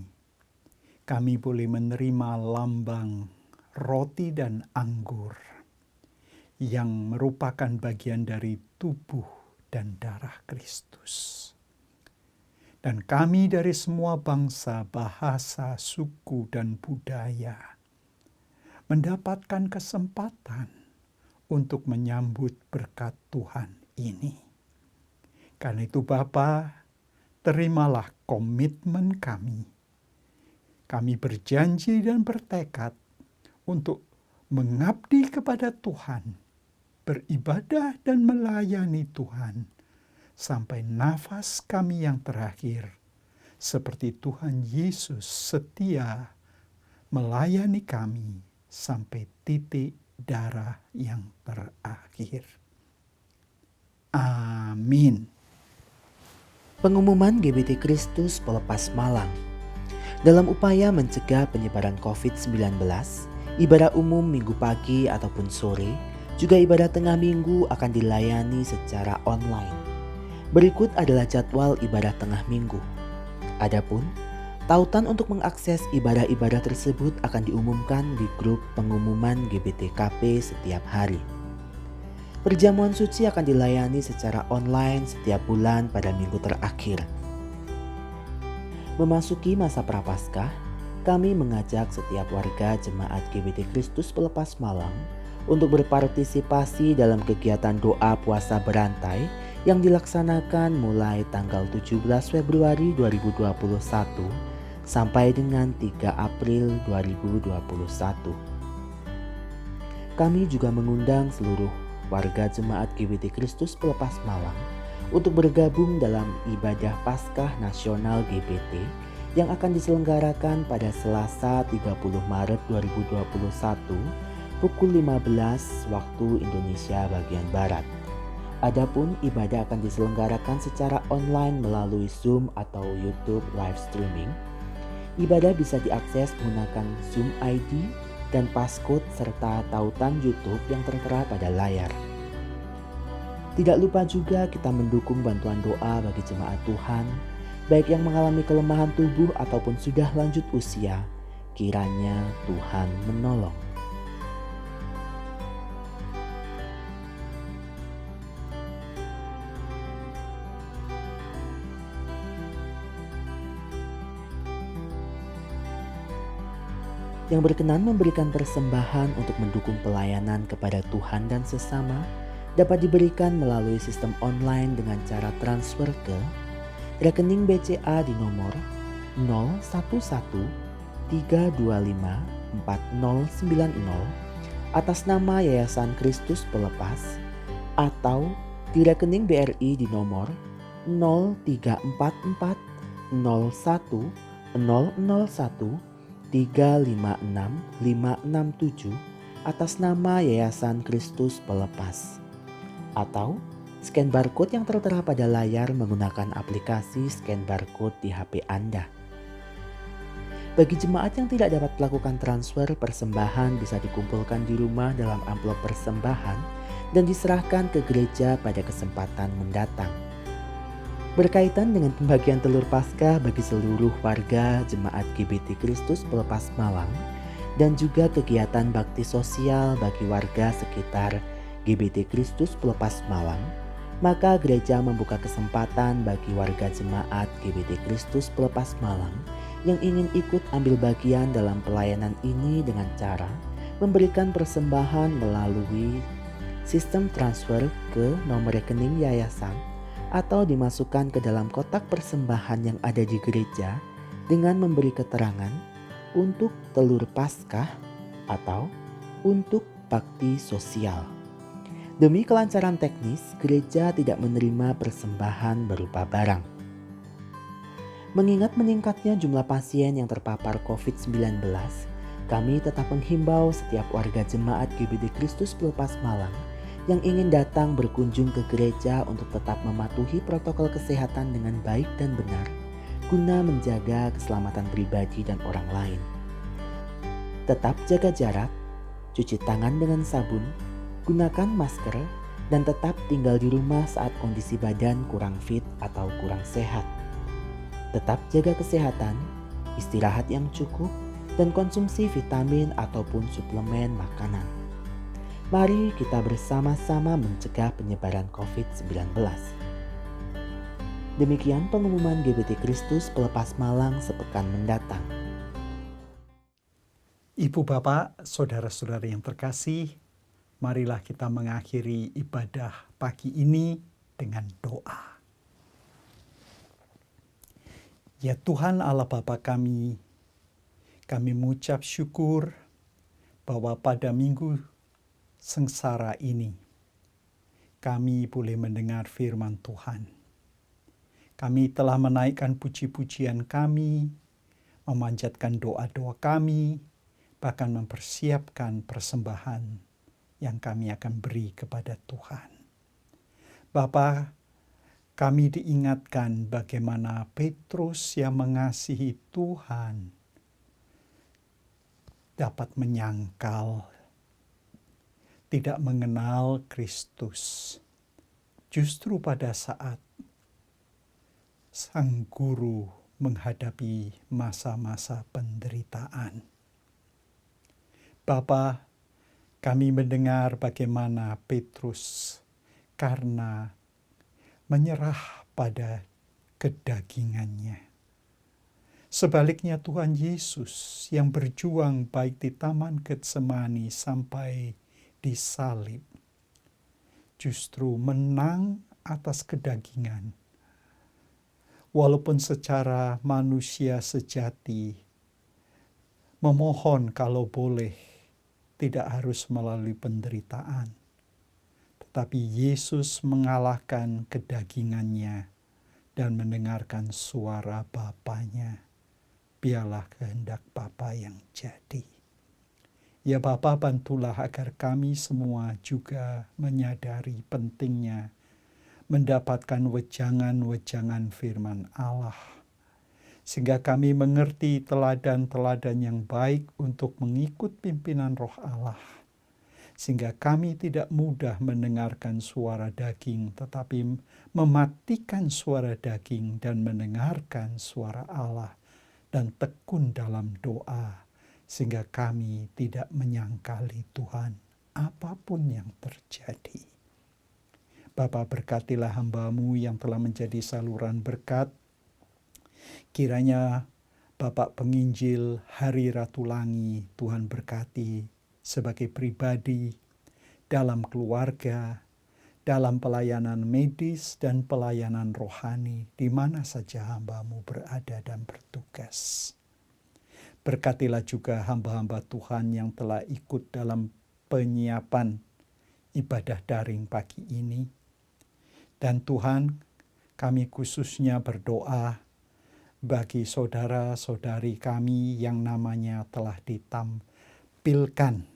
kami boleh menerima lambang roti dan anggur yang merupakan bagian dari tubuh dan darah Kristus. Dan kami dari semua bangsa, bahasa, suku, dan budaya mendapatkan kesempatan untuk menyambut berkat Tuhan ini. Karena itu Bapa, terimalah komitmen kami. Kami berjanji dan bertekad untuk mengabdi kepada Tuhan, beribadah dan melayani Tuhan, sampai nafas kami yang terakhir, seperti Tuhan Yesus setia melayani kami sampai titik darah yang terakhir. Amin. Pengumuman GBT Kristus Pelepas Malang. Dalam upaya mencegah penyebaran COVID-19, ibadah umum minggu pagi ataupun sore, juga ibadah tengah minggu akan dilayani secara online. Berikut adalah jadwal ibadah tengah minggu. Adapun tautan untuk mengakses ibadah-ibadah tersebut akan diumumkan di grup pengumuman GBTKP setiap hari. Perjamuan suci akan dilayani secara online setiap bulan pada minggu terakhir. Memasuki masa Prapaskah, kami mengajak setiap warga jemaat GBT Kristus Pelepas Malang untuk berpartisipasi dalam kegiatan doa puasa berantai yang dilaksanakan mulai tanggal 17 Februari 2021 sampai dengan 3 April 2021. Kami juga mengundang seluruh warga jemaat GBT Kristus Pelepas Malang untuk bergabung dalam ibadah Paskah Nasional GBT yang akan diselenggarakan pada Selasa 30 Maret 2021 pukul 15 waktu Indonesia bagian Barat. Adapun ibadah akan diselenggarakan secara online melalui Zoom atau YouTube live streaming. Ibadah bisa diakses menggunakan Zoom ID dan passcode serta tautan YouTube yang tertera pada layar. Tidak lupa juga kita mendukung bantuan doa bagi jemaat Tuhan, baik yang mengalami kelemahan tubuh ataupun sudah lanjut usia, kiranya Tuhan menolong. Yang berkenan memberikan persembahan untuk mendukung pelayanan kepada Tuhan dan sesama dapat diberikan melalui sistem online dengan cara transfer ke rekening BCA di nomor 0113254090 atas nama Yayasan Kristus Pelepas, atau di rekening BRI di nomor 034401001356 atas nama Yayasan Kristus Pelepas, atau scan barcode yang tertera pada layar menggunakan aplikasi scan barcode di HP Anda. Bagi jemaat yang tidak dapat melakukan transfer, persembahan bisa dikumpulkan di rumah dalam amplop persembahan dan diserahkan ke gereja pada kesempatan mendatang. Berkaitan dengan pembagian telur Paskah bagi seluruh warga jemaat GBT Kristus Pelepas Malang dan juga kegiatan bakti sosial bagi warga sekitar GBT Kristus Pelepas Malang, maka gereja membuka kesempatan bagi warga jemaat GBT Kristus Pelepas Malang yang ingin ikut ambil bagian dalam pelayanan ini dengan cara memberikan persembahan melalui sistem transfer ke nomor rekening yayasan atau dimasukkan ke dalam kotak persembahan yang ada di gereja dengan memberi keterangan untuk telur Paskah atau untuk bakti sosial. Demi kelancaran teknis, gereja tidak menerima persembahan berupa barang. Mengingat meningkatnya jumlah pasien yang terpapar COVID-19, kami tetap menghimbau setiap warga jemaat GBT Kristus Pelepas Malang yang ingin datang berkunjung ke gereja untuk tetap mematuhi protokol kesehatan dengan baik dan benar, guna menjaga keselamatan pribadi dan orang lain. Tetap jaga jarak, cuci tangan dengan sabun, gunakan masker, dan tetap tinggal di rumah saat kondisi badan kurang fit atau kurang sehat. Tetap jaga kesehatan, istirahat yang cukup, dan konsumsi vitamin ataupun suplemen makanan. Mari kita bersama-sama mencegah penyebaran COVID-19. Demikian pengumuman GBT Kristus Pelepas Malang sepekan mendatang. Ibu bapak, saudara-saudara yang terkasih, marilah kita mengakhiri ibadah pagi ini dengan doa. Ya Tuhan Allah Bapa kami mengucap syukur bahwa pada minggu sengsara ini kami boleh mendengar firman Tuhan. Kami telah menaikkan puji-pujian kami, memanjatkan doa-doa kami, bahkan mempersiapkan persembahan yang kami akan beri kepada Tuhan. Bapa, Kami diingatkan bagaimana Petrus yang mengasihi Tuhan dapat menyangkal, tidak mengenal Kristus. Justru pada saat Sang Guru menghadapi masa-masa penderitaan. Bapa, kami mendengar bagaimana Petrus karena menyerah pada kedagingannya. Sebaliknya Tuhan Yesus yang berjuang baik di Taman Getsemani sampai disalib, justru menang atas kedagingan. Walaupun secara manusia sejati memohon kalau boleh tidak harus melalui penderitaan. Tetapi Yesus mengalahkan kedagingannya dan mendengarkan suara Bapanya. Biarlah kehendak Bapa yang jadi. Ya Bapa, bantulah agar kami semua juga menyadari pentingnya mendapatkan wejangan-wejangan firman Allah. Sehingga kami mengerti teladan-teladan yang baik untuk mengikut pimpinan Roh Allah. Sehingga kami tidak mudah mendengarkan suara daging, tetapi mematikan suara daging dan mendengarkan suara Allah. Dan tekun dalam doa, sehingga kami tidak menyangkali Tuhan apapun yang terjadi. Bapa, berkatilah hamba-Mu yang telah menjadi saluran berkat. Kiranya Bapak Penginjil Hari Ratulangi Tuhan berkati sebagai pribadi, dalam keluarga, dalam pelayanan medis dan pelayanan rohani di mana saja hamba-Mu berada dan bertugas. Berkatilah juga hamba-hamba Tuhan yang telah ikut dalam penyiapan ibadah daring pagi ini. Dan Tuhan, kami khususnya berdoa bagi saudara-saudari kami yang namanya telah ditampilkan.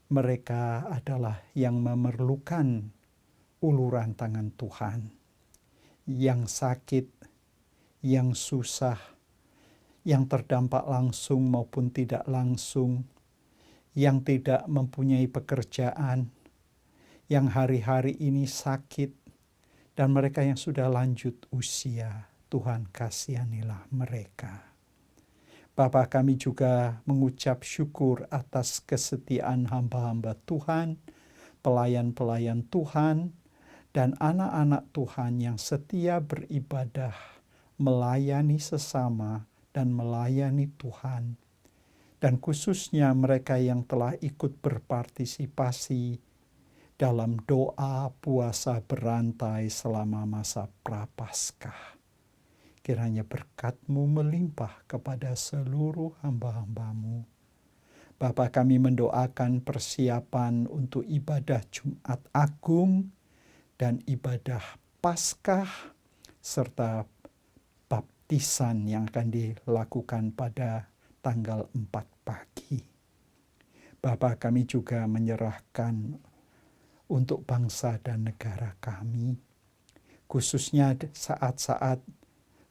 Mereka adalah yang memerlukan uluran tangan Tuhan, yang sakit, yang susah, yang terdampak langsung maupun tidak langsung, yang tidak mempunyai pekerjaan, yang hari-hari ini sakit, dan mereka yang sudah lanjut usia. Tuhan, kasihanilah mereka. Bapa, kami juga mengucap syukur atas kesetiaan hamba-hamba Tuhan, pelayan-pelayan Tuhan, dan anak-anak Tuhan yang setia beribadah, melayani sesama, dan melayani Tuhan. Dan khususnya mereka yang telah ikut berpartisipasi dalam doa puasa berantai selama masa Prapaskah. Kiranya berkat-Mu melimpah kepada seluruh hamba-hamba-Mu. Bapa, kami mendoakan persiapan untuk ibadah Jumat Agung dan ibadah Paskah serta baptisan yang akan dilakukan pada tanggal 4 pagi. Bapa, kami juga menyerahkan untuk bangsa dan negara kami, khususnya saat-saat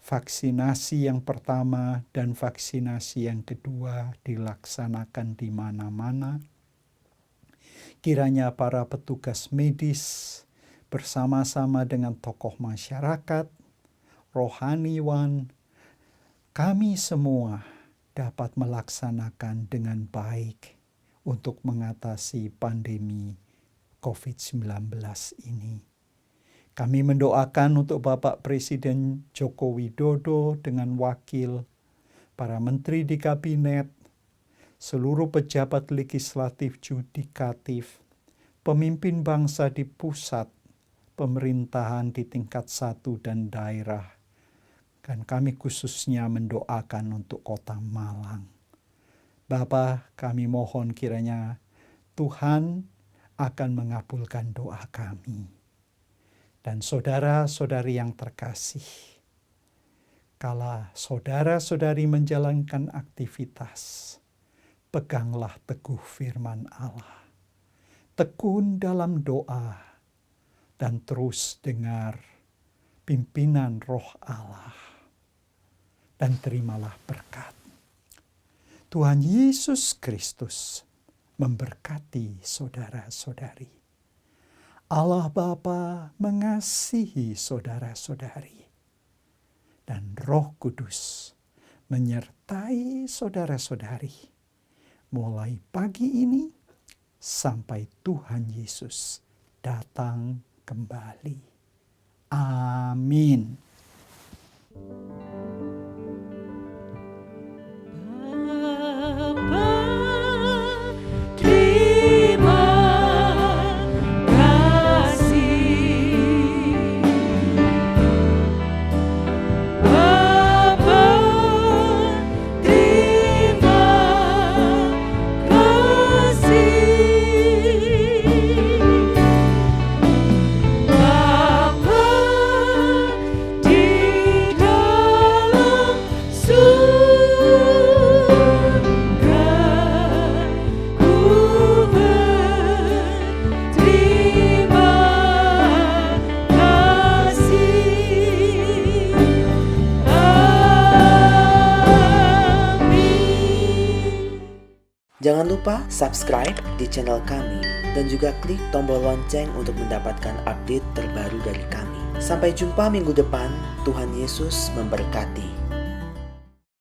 vaksinasi yang pertama dan vaksinasi yang kedua dilaksanakan di mana-mana. Kiranya para petugas medis bersama-sama dengan tokoh masyarakat, rohaniwan, kami semua dapat melaksanakan dengan baik untuk mengatasi pandemi COVID-19 ini. Kami mendoakan untuk Bapak Presiden Joko Widodo dengan wakil, para menteri di kabinet, seluruh pejabat legislatif yudikatif, pemimpin bangsa di pusat, pemerintahan di tingkat 1 dan daerah. Dan kami khususnya mendoakan untuk Kota Malang. Bapa, kami mohon kiranya Tuhan akan mengabulkan doa kami. Dan saudara-saudari yang terkasih, kala saudara-saudari menjalankan aktivitas, peganglah teguh firman Allah, tekun dalam doa, dan terus dengar pimpinan Roh Allah. Dan terimalah berkat. Tuhan Yesus Kristus memberkati saudara-saudari. Allah Bapa mengasihi saudara-saudari. Dan Roh Kudus menyertai saudara-saudari mulai pagi ini sampai Tuhan Yesus datang kembali. Amin. Bapa, terima kasih. Bapa, terima kasih. Bapa di dalam surga, ku berterima kasih. Amin. Jangan lupa subscribe di channel kami dan juga klik tombol lonceng untuk mendapatkan update terbaru dari kami. Sampai jumpa minggu depan. Tuhan Yesus memberkati.